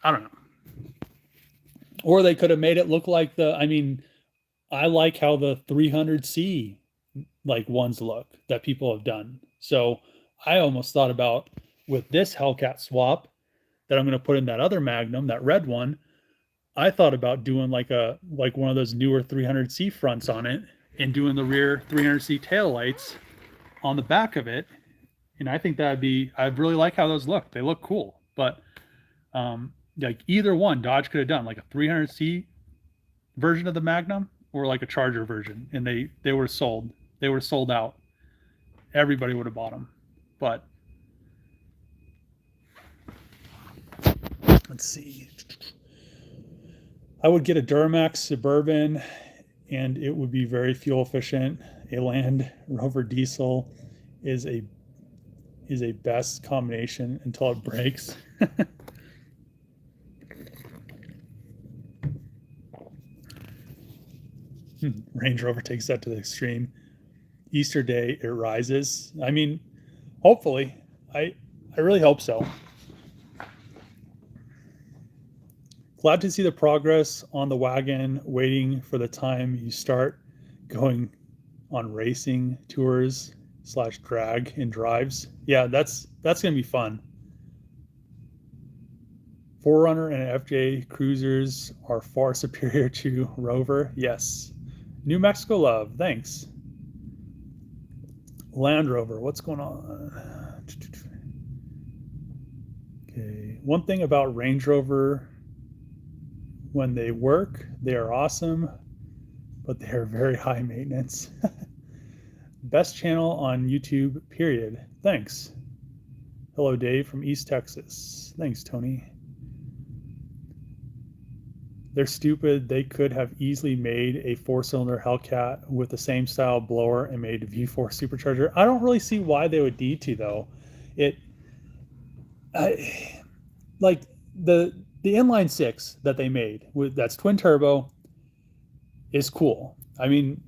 I don't know. Or they could have made it look like I like how the 300C like ones look that people have done. So I almost thought about, with this Hellcat swap that I'm going to put in that other Magnum, that red one, I thought about doing like one of those newer 300C fronts on it and doing the rear 300C taillights on the back of it. And I think I really like how those look. They look cool. But like either one, Dodge could have done like a 300C version of the Magnum or like a Charger version, and they were sold. They were sold out. Everybody would have bought them. But let's see. I would get a Duramax Suburban, and it would be very fuel efficient. A Land Rover diesel is a best combination until it breaks. Range Rover takes that to the extreme. Easter Day, it rises. I mean, hopefully. I really hope so. Glad to see the progress on the wagon, waiting for the time you start going on racing tours / drag and drives. Yeah, that's gonna be fun. 4Runner and FJ Cruisers are far superior to Rover. Yes. New Mexico love, thanks. Land Rover, what's going on? Okay, one thing about Range Rover, when they work, they are awesome, but they are very high maintenance. Best channel on YouTube, period. Thanks. Hello, Dave from East Texas. Thanks, Tony. They're stupid. They could have easily made a 4-cylinder Hellcat with the same style blower and made a V4 supercharger. I don't really see why they would need to, though. Like the inline 6 that they made that's twin turbo is cool. I mean,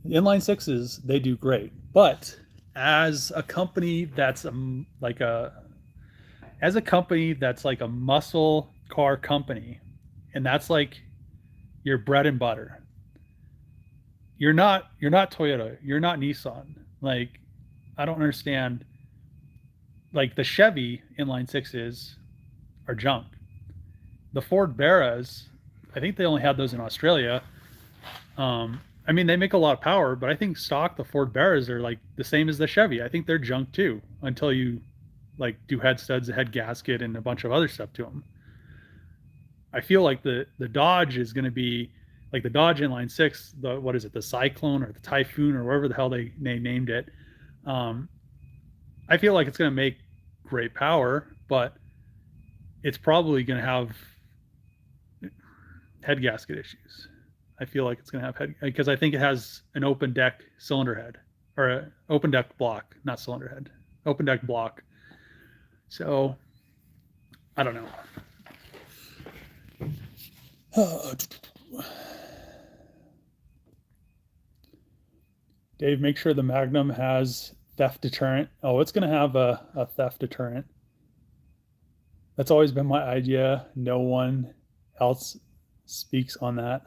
inline 6s, they do great, but as a company that's like a muscle car company, and that's like your bread and butter, you're not Toyota, you're not Nissan. Like, I don't understand. Like, the Chevy inline 6s are junk. The Ford Barras, I think they only had those in Australia. I mean, they make a lot of power, but I think stock the Ford Barras are like the same as the Chevy. I think they're junk too, until you like do head studs, a head gasket, and a bunch of other stuff to them. I feel like the Dodge is going to be like the Dodge inline 6, the Cyclone or the Typhoon or whatever the hell they named it. I feel like it's going to make great power, but it's probably going to have head gasket issues. I feel like it's going to have because I think it has an open deck cylinder head, or an open deck block, not cylinder head, open deck block. So I don't know. Dave, make sure the Magnum has theft deterrent. Oh, it's going to have a theft deterrent. That's always been my idea. No one else speaks on that.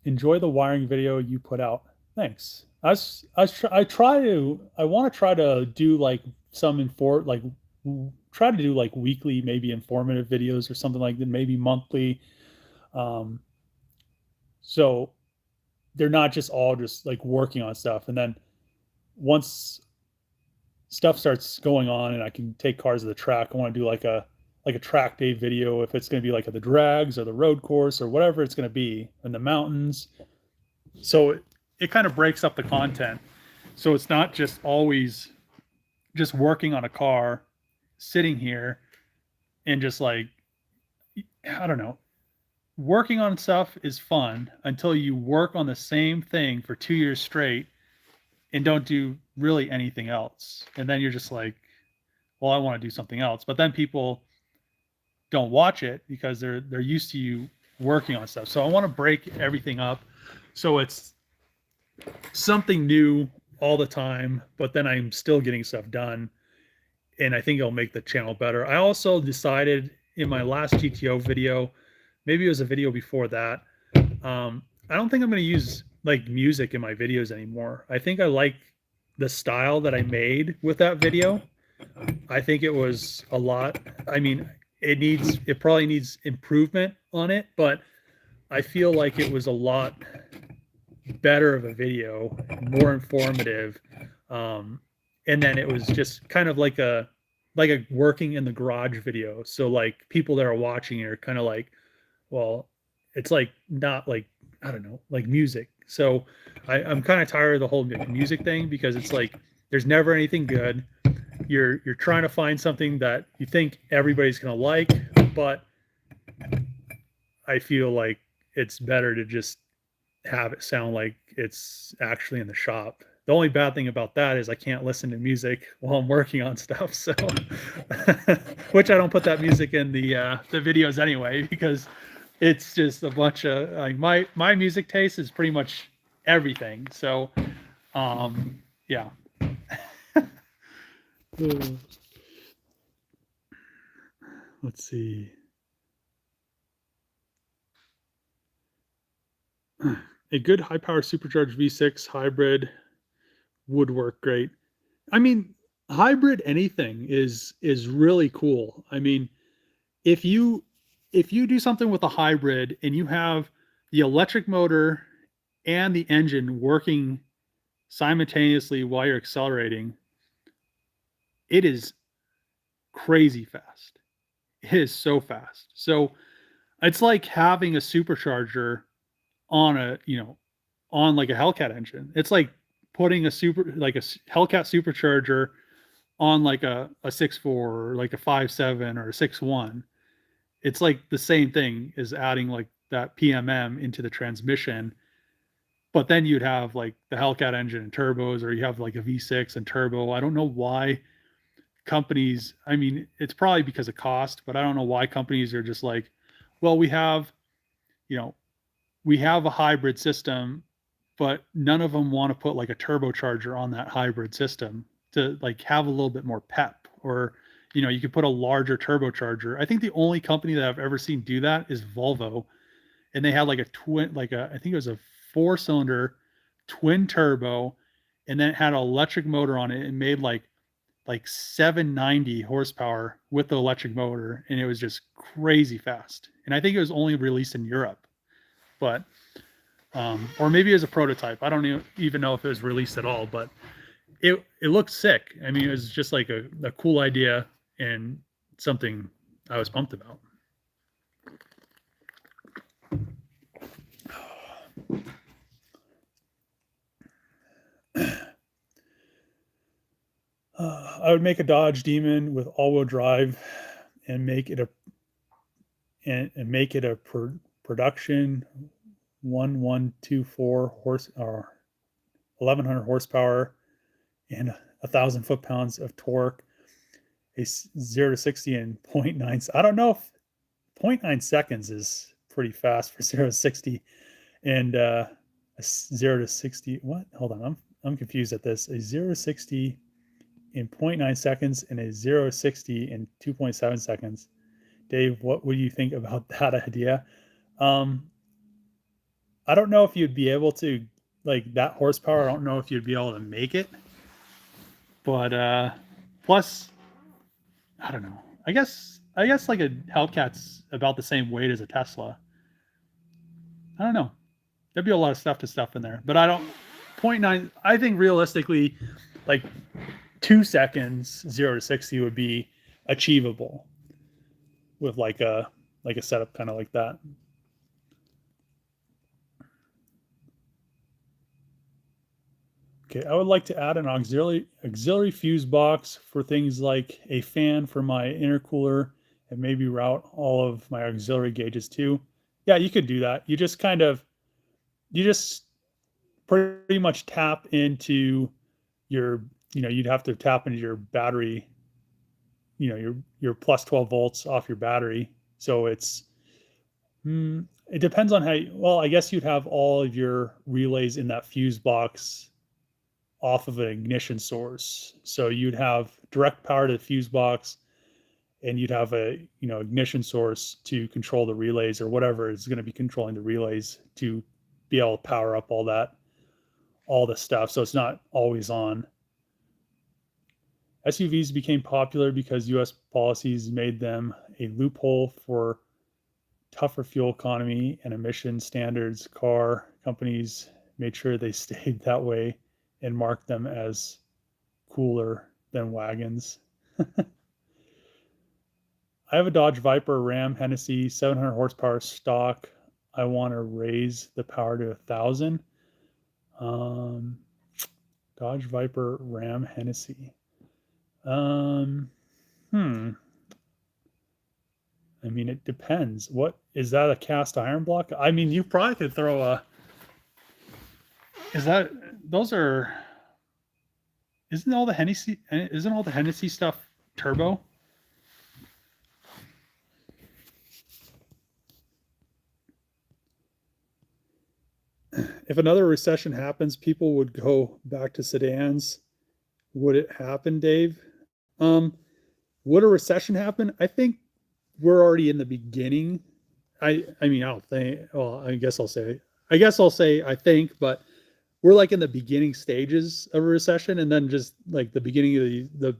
Enjoy the wiring video you put out. Thanks. I want to try to do like try to do like weekly, maybe informative videos or something like that, maybe monthly. So they're not just all just like working on stuff. And then once stuff starts going on and I can take cars to the track, I want to do like a track day video, if it's going to be like at the drags or the road course or whatever it's going to be in the mountains. So it kind of breaks up the content. So it's not just always just working on a car, sitting here and just like, I don't know, working on stuff is fun until you work on the same thing for 2 years straight and don't do really anything else. And then you're just like, well, I want to do something else. But then people don't watch it because they're used to you working on stuff. So I want to break everything up so it's something new all the time, but then I'm still getting stuff done, and I think it'll make the channel better. I also decided in my last GTO video, maybe it was a video before that, I don't think I'm going to use like music in my videos anymore. I think I like the style that I made with that video. I think it was a lot. I mean, it probably needs improvement on it, but I feel like it was a lot better of a video, more informative. And then it was just kind of like a working in the garage video. So like people that are watching it are kind of like, well, it's like not like, I don't know, like music. So I'm kind of tired of the whole music thing, because it's like there's never anything good. You're trying to find something that you think everybody's gonna like, but I feel like it's better to just have it sound like it's actually in the shop. The only bad thing about that is I can't listen to music while I'm working on stuff. So, which I don't put that music in the videos anyway, because it's just a bunch of like my music taste is pretty much everything. So, yeah. Let's see. A good high power supercharged V6 hybrid would work great. I mean, hybrid anything is really cool. I mean, if you if you do something with a hybrid and you have the electric motor and the engine working simultaneously while you're accelerating, it is crazy fast. It is so fast. So it's like having a supercharger on a, on like a Hellcat engine. It's like putting a Hellcat supercharger on like a 6.4 or like a 5.7 or a 6.1. It's like the same thing as adding like that PMM into the transmission. But then you'd have like the Hellcat engine and turbos, or you have like a V6 and turbo. I don't know why companies, I mean, it's probably because of cost, but I don't know why companies are just like, well, you know, we have a hybrid system, but none of them want to put like a turbocharger on that hybrid system to like have a little bit more pep. Or you could put a larger turbocharger. I think the only company that I've ever seen do that is Volvo, and they had like a twin, like a, I think it was a 4-cylinder twin turbo, and then it had an electric motor on it and made like 790 horsepower with the electric motor, and it was just crazy fast. And I think it was only released in Europe, but or maybe as a prototype. I don't even know if it was released at all, but it looked sick. I mean, it was just like a cool idea and something I was pumped about. I would make a Dodge Demon with all-wheel drive and make it a production 1124 horse or 1100 horsepower and 1,000 foot-pounds of torque. A 0 to 60 in 0.9. I don't know if 0.9 seconds is pretty fast for 0 to 60, and a 0 to 60. What? Hold on, I'm confused at this. A 0 to 60 in 0.9 seconds and a 0 to 60 in 2.7 seconds. Dave, what would you think about that idea? I don't know if you'd be able to, like, that horsepower. I don't know if you'd be able to make it, but plus, I don't know. I guess like a Hellcat's about the same weight as a Tesla. I don't know. There'd be a lot of stuff in there, but I don't. 0.9. I think realistically, like 2 seconds 0 to 60 would be achievable with like a setup kind of like that. Okay, I would like to add an auxiliary fuse box for things like a fan for my intercooler, and maybe route all of my auxiliary gauges too. Yeah, you could do that. You just pretty much tap into your, you'd have to tap into your battery, your plus 12 volts off your battery. So it depends on well, I guess you'd have all of your relays in that fuse box off of an ignition source. So you'd have direct power to the fuse box, and you'd have a, ignition source to control the relays, or whatever is going to be controlling the relays, to be able to power up all the stuff. So it's not always on. SUVs became popular because US policies made them a loophole for tougher fuel economy and emission standards. Car companies made sure they stayed that way and marked them as cooler than wagons. I have a Dodge Viper Ram Hennessy 700 horsepower stock. I want to raise the power to 1,000. Dodge Viper, Ram Hennessy. I mean, it depends. What is that, a cast iron block? I mean, you probably could throw a. Is that those are? Isn't all the Hennessy stuff turbo? If another recession happens, people would go back to sedans. Would it happen, Dave? Would a recession happen? I think we're already in the beginning. I mean, I don't think. Well, I guess I'll say I think, but we're like in the beginning stages of a recession, and then just like the beginning of the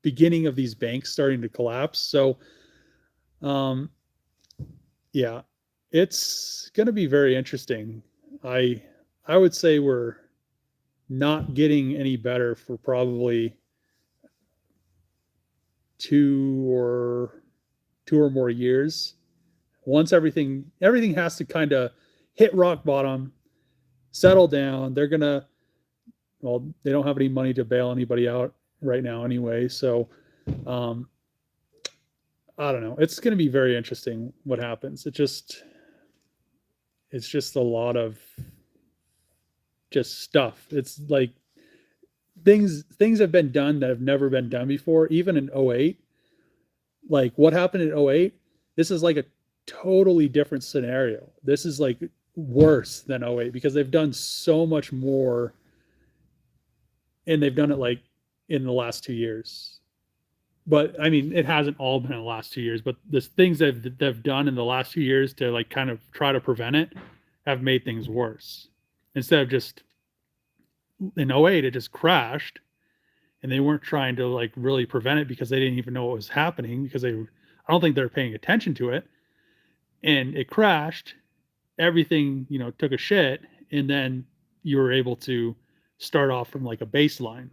beginning of these banks starting to collapse. So, yeah, it's going to be very interesting. I I would say we're not getting any better for probably two or more years. Once everything has to kind of hit rock bottom, settle down. They're gonna well, they don't have any money to bail anybody out right now anyway. So um, I don't know. It's going to be very interesting what happens. It's just a lot of just stuff. It's like things have been done that have never been done before, even in '08. Like what happened in '08, this is like a totally different scenario. This is like worse than '08 because they've done so much more, and they've done it like in the last 2 years. But I mean, it hasn't all been in the last 2 years, but the things that they've done in the last 2 years to like kind of try to prevent it have made things worse. Instead of just in '08, it just crashed, and they weren't trying to like really prevent it because they didn't even know what was happening because I don't think they're paying attention to it, and it crashed. Everything took a shit, and then you were able to start off from like a baseline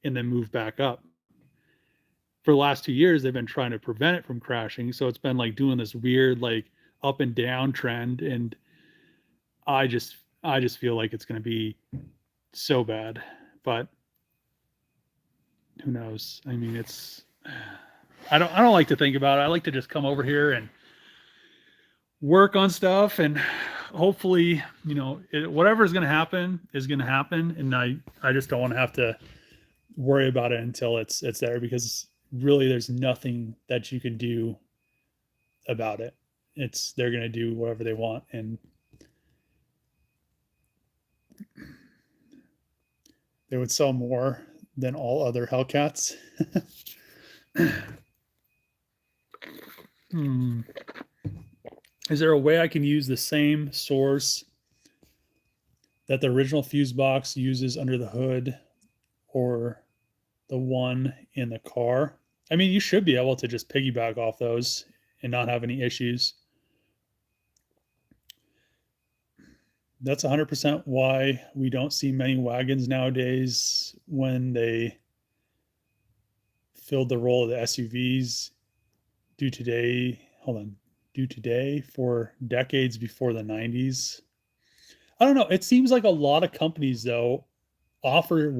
and then move back up. For the last 2 years, they've been trying to prevent it from crashing, so it's been like doing this weird like up and down trend, and I just feel like it's going to be so bad, but who knows? I mean, I don't like to think about it. I like to just come over here and work on stuff, and hopefully, whatever is going to happen is going to happen, and I just don't want to have to worry about it until it's there, because really there's nothing that you can do about it. They're going to do whatever they want, and they would sell more than all other Hellcats. Hmm. Is there a way I can use the same source that the original fuse box uses under the hood, or the one in the car? I mean, you should be able to just piggyback off those and not have any issues. That's 100% why we don't see many wagons nowadays when they filled the role of the SUVs due today for decades before the 90s. I don't know. It seems like a lot of companies though offer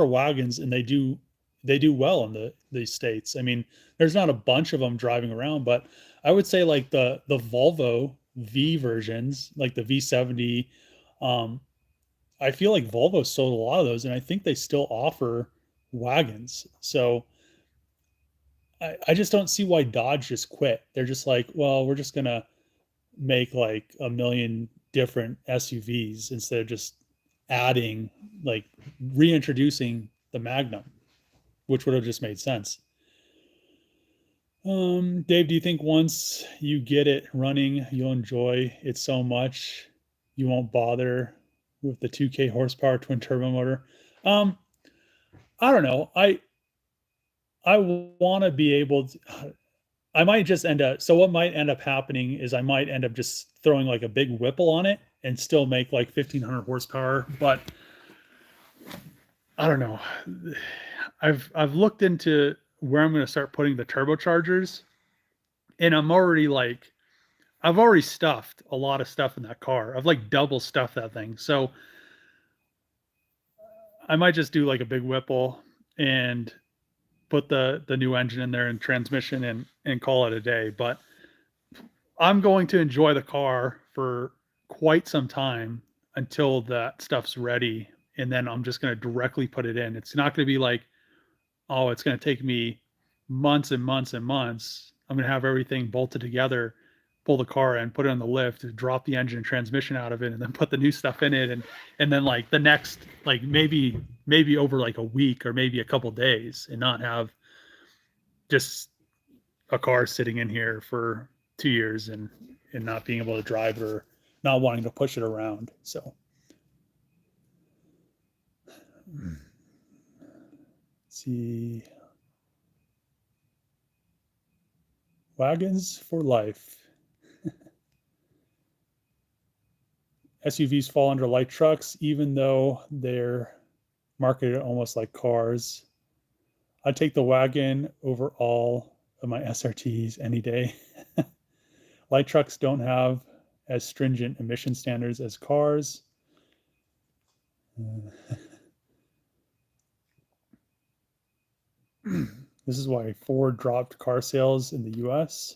wagons, and they do well in the states. I mean, there's not a bunch of them driving around, but I would say like the Volvo V versions, like the V70. um I feel like Volvo sold a lot of those, and I think they still offer wagons. So I just don't see why Dodge just quit. They're just like, well, we're just gonna make like a million different SUVs instead of just adding, like, reintroducing the Magnum, which would have just made sense. Dave, do you think once you get it running, you'll enjoy it so much you won't bother with the 2K horsepower twin turbo motor? Um, I don't know. I want to be able to. I might just end up. So what might end up happening is I might end up just throwing like a big Whipple on it and still make like 1,500 horsepower. But I don't know. I've looked into where I'm going to start putting the turbochargers, and I'm already like I've already stuffed a lot of stuff in that car. I've like double stuffed that thing. So I might just do like a big Whipple and put the new engine in there and transmission and call it a day. But I'm going to enjoy the car for quite some time until that stuff's ready, and then I'm just going to directly put it in. It's not going to be like, oh, it's going to take me months and months and months. I'm going to have everything bolted together, pull the car in, put it on the lift, drop the engine and transmission out of it, and then put the new stuff in it, and then like the next, like maybe over like a week or maybe a couple days, and not have just a car sitting in here for 2 years and not being able to drive it or not wanting to push it around. So let's see. Wagons for life. SUVs fall under light trucks, even though they're marketed almost like cars. I'd take the wagon over all of my SRTs any day. Light trucks don't have as stringent emission standards as cars. This is why Ford dropped car sales in the US.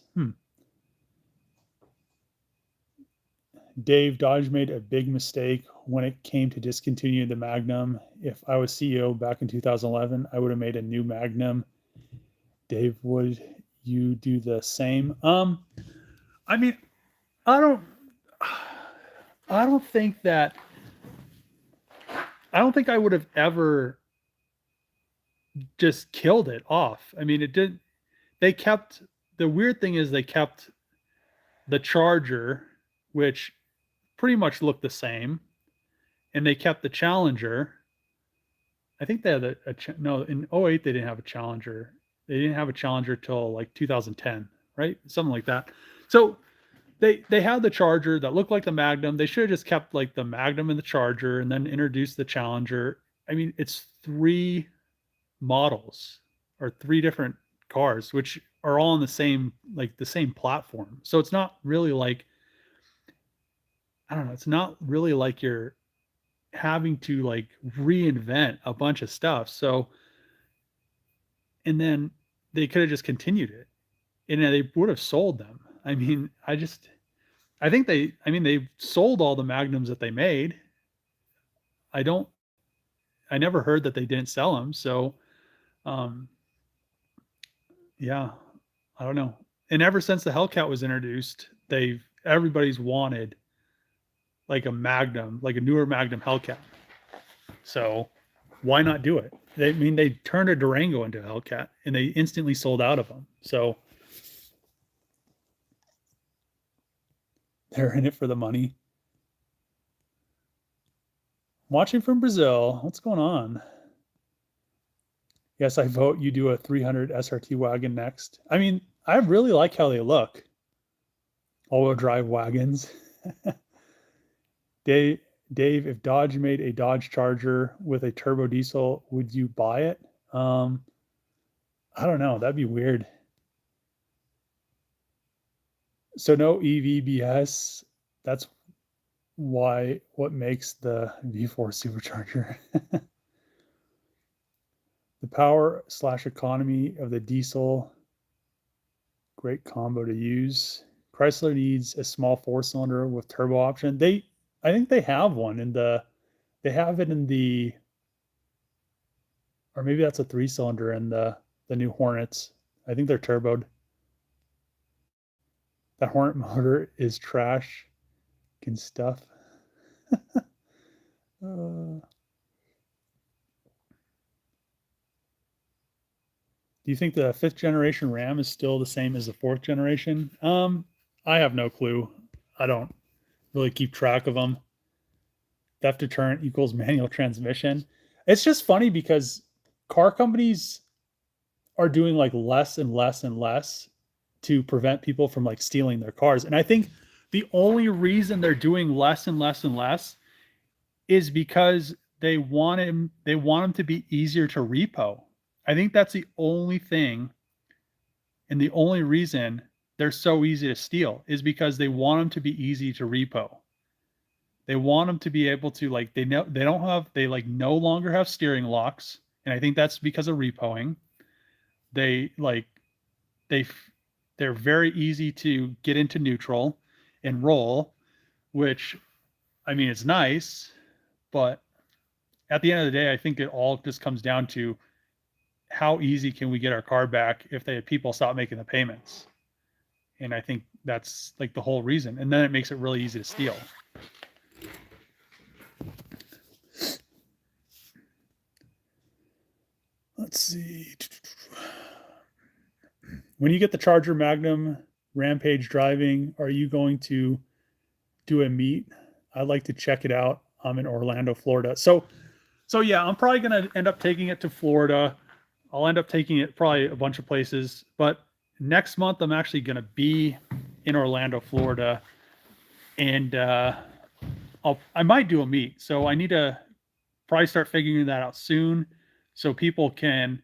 Dave, Dodge made a big mistake when it came to discontinuing the Magnum. If I was CEO back in 2011, I would have made a new Magnum. Dave, would you do the same? I mean, I don't think I would have ever just killed it off. I mean, the weird thing is they kept the Charger, which pretty much looked the same, and they kept the Challenger. I think they had no, in '08 they didn't have a Challenger. They didn't have a Challenger till like 2010, right? Something like that. So they had the Charger that looked like the Magnum. They should have just kept like the Magnum and the Charger and then introduced the Challenger. I mean, it's 3 models or 3 different cars, which are all on the same platform. So it's not really like, I don't know, it's not really like you're having to like reinvent a bunch of stuff. So, and then they could have just continued it and they would have sold them. I mean, they sold all the Magnums that they made. I never heard that they didn't sell them. So, yeah, I don't know. And ever since the Hellcat was introduced, everybody's wanted like a Magnum, like a newer Magnum Hellcat. So why not do it? They turned a Durango into a Hellcat and they instantly sold out of them. So they're in it for the money. Watching from Brazil. What's going on? Yes, I vote you do a 300 SRT wagon next. I mean, I really like how they look. All-wheel drive wagons. Dave, if Dodge made a Dodge Charger with a turbo diesel, would you buy it? I don't know. That'd be weird. So no EVBS. That's what makes the V4 supercharger. The power/economy of the diesel, great combo to use. Chrysler needs a small 4-cylinder with turbo option. I think they have one they have it in the, or maybe that's a 3-cylinder in the new Hornets. I think they're turboed. That Hornet motor is trash. Can stuff. Do you think the 5th generation Ram is still the same as the 4th generation? I have no clue. I don't really keep track of them. Theft deterrent equals manual transmission. It's just funny because car companies are doing like less and less and less to prevent people from like stealing their cars. And I think the only reason they're doing less and less and less is because they want them to be easier to repo. I think that's the only thing and the only reason they're so easy to steal is because they want them to be easy to repo. They want them to be able to, like, they know they don't have, they like no longer have steering locks. And I think that's because of repoing. They like, they, they're very easy to get into neutral and roll, which, I mean, it's nice, but at the end of the day, I think it all just comes down to how easy can we get our car back if people stop making the payments. And I think that's like the whole reason. And then it makes it really easy to steal. Let's see. When you get the Charger Magnum Rampage driving, are you going to do a meet? I'd like to check it out. I'm in Orlando, Florida. So yeah, I'm probably going to end up taking it to Florida. I'll end up taking it probably a bunch of places, but next month I'm actually going to be in Orlando, Florida, and I might do a meet. So I need to probably start figuring that out soon, so people can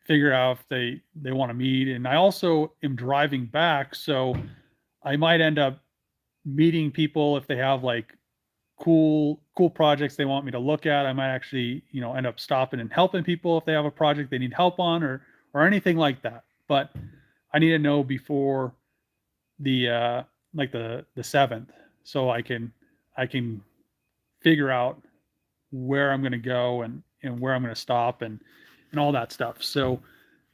figure out if they want to meet. And I also am driving back, so I might end up meeting people if they have like cool projects they want me to look at. I might actually, end up stopping and helping people if they have a project they need help on, or anything like that. But I need to know before the like the 7th, so I can figure out where I'm going to go and where I'm going to stop and all that stuff. So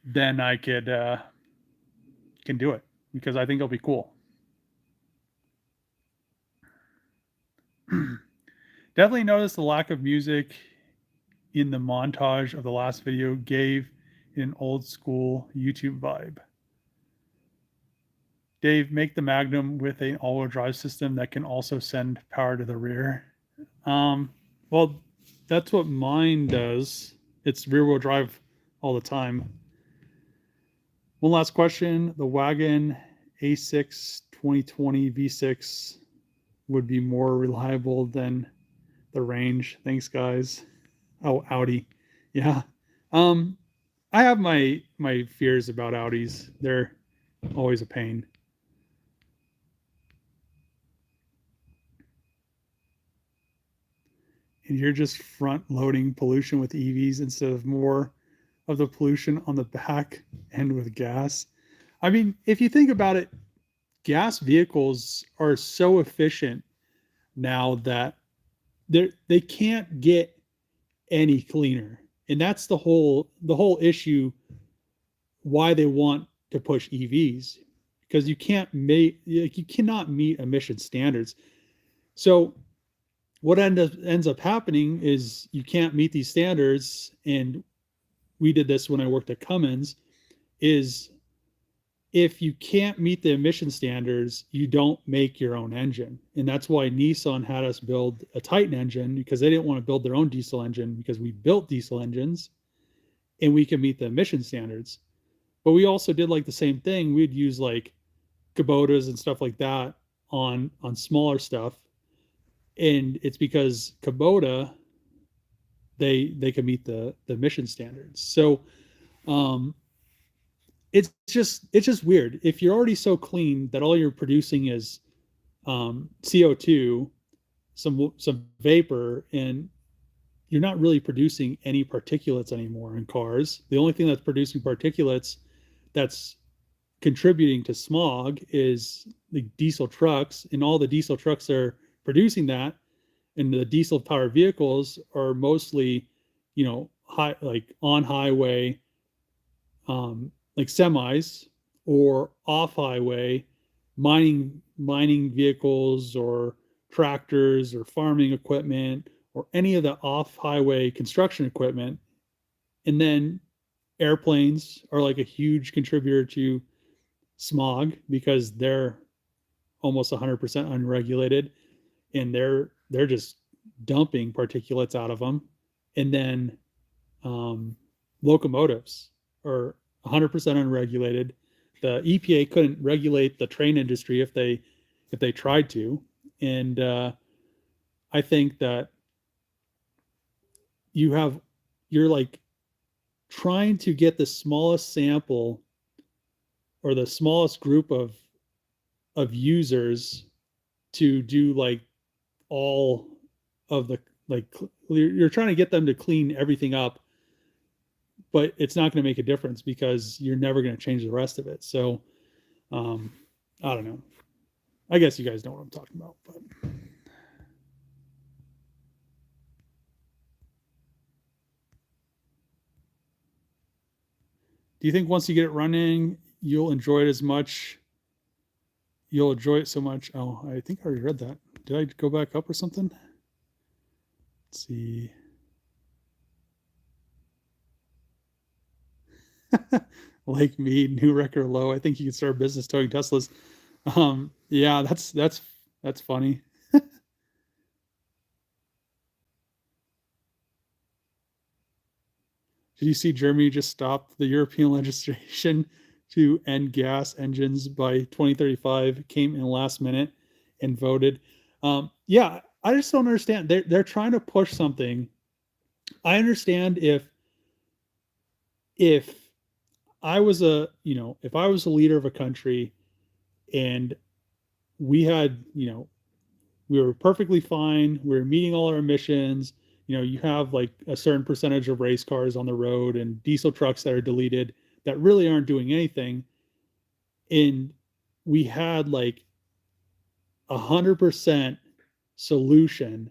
then I can do it, because I think it'll be cool. Definitely noticed the lack of music in the montage of the last video gave an old school YouTube vibe. Dave, make the Magnum with an all-wheel drive system that can also send power to the rear. Well, that's what mine does. It's rear-wheel drive all the time. One last question. The Wagon A6 2020 V6 would be more reliable than the Range. Thanks, guys. Oh, Audi. Yeah. I have my fears about Audis. They're always a pain. And you're just front loading pollution with EVs instead of more of the pollution on the back end with gas. I mean, if you think about it, gas vehicles are so efficient now that they can't get any cleaner. And that's the whole issue why they want to push EVs, because you cannot meet emission standards. So what ends up happening is you can't meet these standards, and we did this when I worked at Cummins, is if you can't meet the emission standards, you don't make your own engine. And that's why Nissan had us build a Titan engine, because they didn't want to build their own diesel engine, because we built diesel engines and we can meet the emission standards. But we also did like the same thing. We'd use like Kubotas and stuff like that on smaller stuff. And it's because Kubota, they can meet the emission standards. So it's just weird. If you're already so clean that all you're producing is CO2, some vapor, and you're not really producing any particulates anymore in cars. The only thing that's producing particulates that's contributing to smog is the diesel trucks, and all the diesel trucks are producing that. And the diesel powered vehicles are mostly, high, like on highway, like semis, or off highway mining vehicles, or tractors, or farming equipment, or any of the off highway construction equipment. And then airplanes are like a huge contributor to smog, because they're almost 100% unregulated, and they're just dumping particulates out of them. And then locomotives are 100% unregulated. The EPA couldn't regulate the train industry if they tried to. And I think that you're like trying to get the smallest sample or the smallest group of users to do like all of the, like, you're trying to get them to clean everything up, but it's not going to make a difference because you're never going to change the rest of it. So um, I don't know. I guess you guys know what I'm talking about, but do you think once you get it running, you'll enjoy it as much? You'll enjoy it so much. Oh, I think I already read that. Did I go back up or something? Let's see. Like me, new record low. I think you can start a business towing Teslas. Yeah, that's funny. Did you see Germany just stopped the European legislation to end gas engines by 2035? Came in last minute and voted. Yeah, I just don't understand. They're trying to push something. I understand if I was if I was a leader of a country and we had, we were perfectly fine, we were meeting all our emissions, you have like a certain percentage of race cars on the road and diesel trucks that are deleted that really aren't doing anything. And we had like 100% solution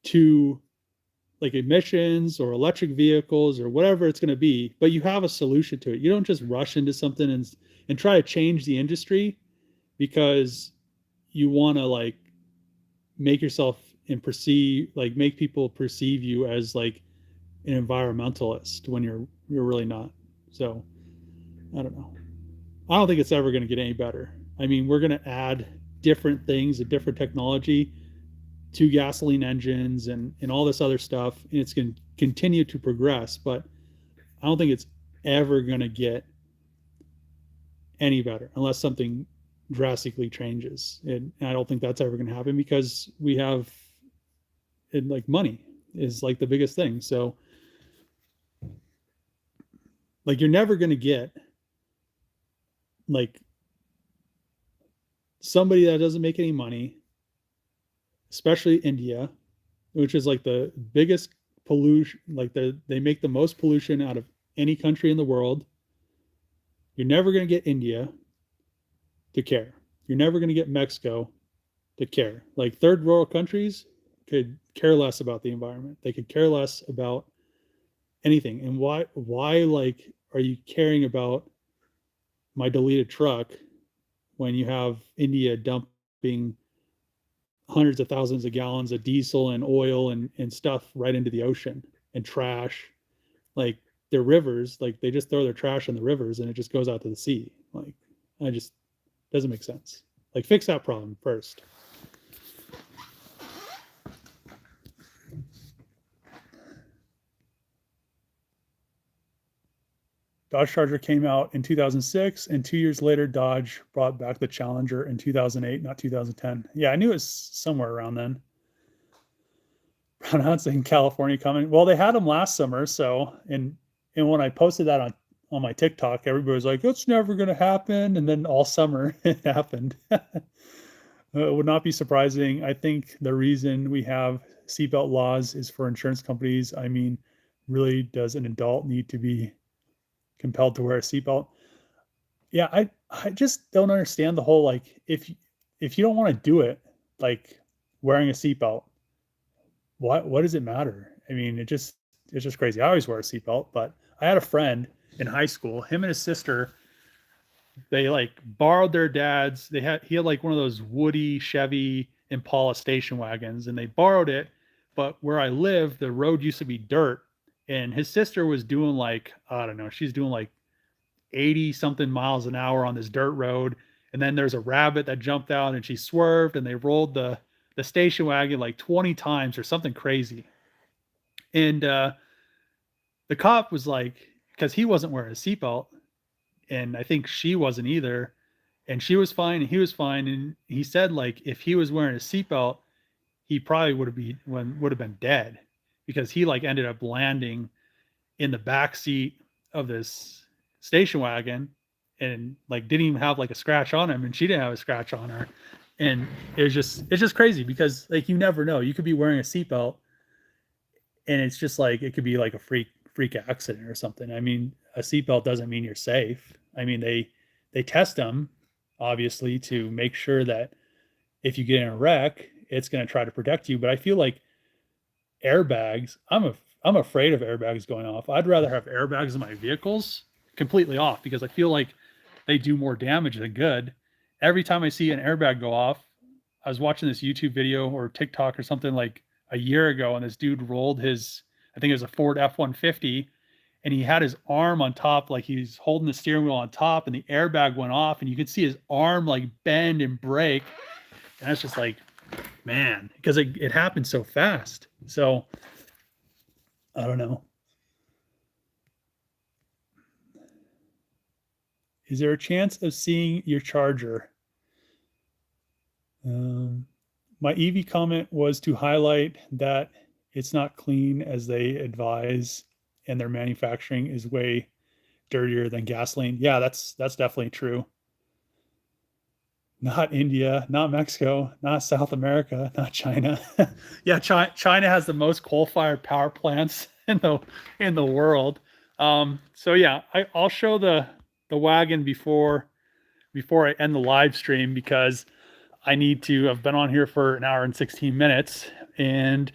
to like emissions or electric vehicles or whatever it's going to be, but you have a solution to it. You don't just rush into something and try to change the industry because you want to like make yourself and perceive, like make people perceive you as like an environmentalist when you're really not. So I don't know. I don't think it's ever going to get any better. I mean, we're going to add different things, a different technology to gasoline engines and all this other stuff, and it's going to continue to progress. But I don't think it's ever going to get any better unless something drastically changes. And I don't think that's ever going to happen because we have it, like money is like the biggest thing. So like you're never going to get like somebody that doesn't make any money, especially India, which is like the biggest pollution, like they make the most pollution out of any country in the world. You're never going to get India to care. You're never going to get Mexico to care. Like third world countries could care less about the environment. They could care less about anything. And why like are you caring about my deleted truck when you have India dumping hundreds of thousands of gallons of diesel and oil and stuff right into the ocean and trash? Like their rivers, like they just throw their trash in the rivers and it just goes out to the sea. Like I just doesn't make sense. Like fix that problem first. Dodge Charger came out in 2006, and 2 years later, Dodge brought back the Challenger in 2008, not 2010. Yeah, I knew it was somewhere around then. Pronounced in California coming. Well, they had them last summer, so and when I posted that on my TikTok, everybody was like, "It's never going to happen," and then all summer it happened. It would not be surprising. I think the reason we have seatbelt laws is for insurance companies. I mean, really, does an adult need to be compelled to wear a seatbelt? Yeah, I just don't understand the whole like if you don't want to do it, like wearing a seatbelt, what does it matter? I mean, it's just crazy. I always wear a seatbelt, but I had a friend in high school. Him and his sister, they like borrowed their dad's. He had like one of those Woody Chevy Impala station wagons, and they borrowed it. But where I live, the road used to be dirt, and his sister was doing like I don't know, she's doing like 80 something miles an hour on this dirt road, and then there's a rabbit that jumped out, and she swerved, and they rolled the station wagon like 20 times or something crazy. And the cop was like, because he wasn't wearing a seatbelt, and I think she wasn't either. And she was fine, and he was fine. And he said, like, if he was wearing a seatbelt, he probably would have been dead because he like ended up landing in the back seat of this station wagon, and like didn't even have like a scratch on him, and she didn't have a scratch on her. And it's just crazy because like you never know. You could be wearing a seatbelt and it's just like it could be like a freak accident or something. I mean, a seatbelt doesn't mean you're safe. I mean, they test them obviously to make sure that if you get in a wreck, it's going to try to protect you. But I feel like airbags, I'm afraid of airbags going off. I'd rather have airbags in my vehicles completely off because I feel like they do more damage than good. Every time I see an airbag go off, I was watching this YouTube video or TikTok or something like a year ago, and this dude rolled his, I think it was a Ford F-150, and he had his arm on top, like he's holding the steering wheel on top, and the airbag went off, and you could see his arm like bend and break. And it's just like, man, because it happened so fast. So I don't know. Is there a chance of seeing your charger? My EV comment was to highlight that it's not clean as they advise, and their manufacturing is way dirtier than gasoline. Yeah, that's definitely true. Not India, not Mexico, not South America, not China. Yeah, China has the most coal-fired power plants in the world. So yeah, I'll show the wagon before I end the live stream because I need to. I've been on here for an hour and 16 minutes, and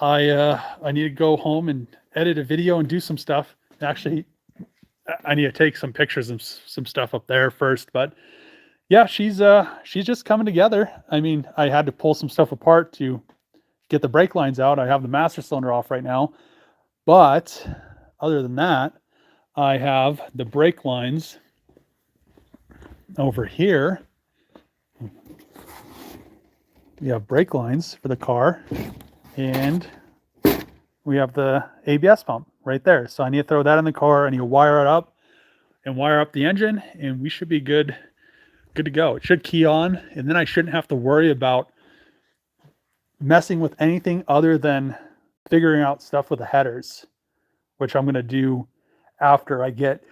I need to go home and edit a video and do some stuff. Actually, I need to take some pictures of some stuff up there first, but yeah, she's just coming together. I mean, I had to pull some stuff apart to get the brake lines out. I have the master cylinder off right now, but other than that, I have the brake lines over here. We have brake lines for the car, and we have the ABS pump right there. So I need to throw that in the car. I need to wire it up and wire up the engine, and we should be good to go. It should key on, and then I shouldn't have to worry about messing with anything other than figuring out stuff with the headers, which I'm going to do after I get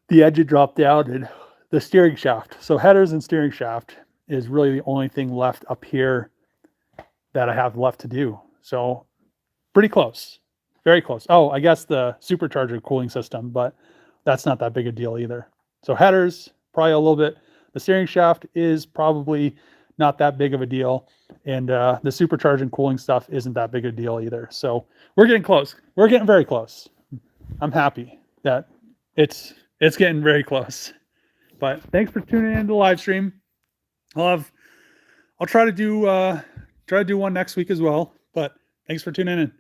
the engine dropped down and the steering shaft. So headers and steering shaft is really the only thing left up here that I have left to do. So pretty close, very close. Oh, I guess the supercharger cooling system, but that's not that big a deal either. So headers, probably a little bit. The steering shaft is probably not that big of a deal. And the supercharging cooling stuff isn't that big a deal either. So we're getting close. We're getting very close. I'm happy that it's getting very close. But thanks for tuning in to the live stream. I'll try to do one next week as well. But thanks for tuning in.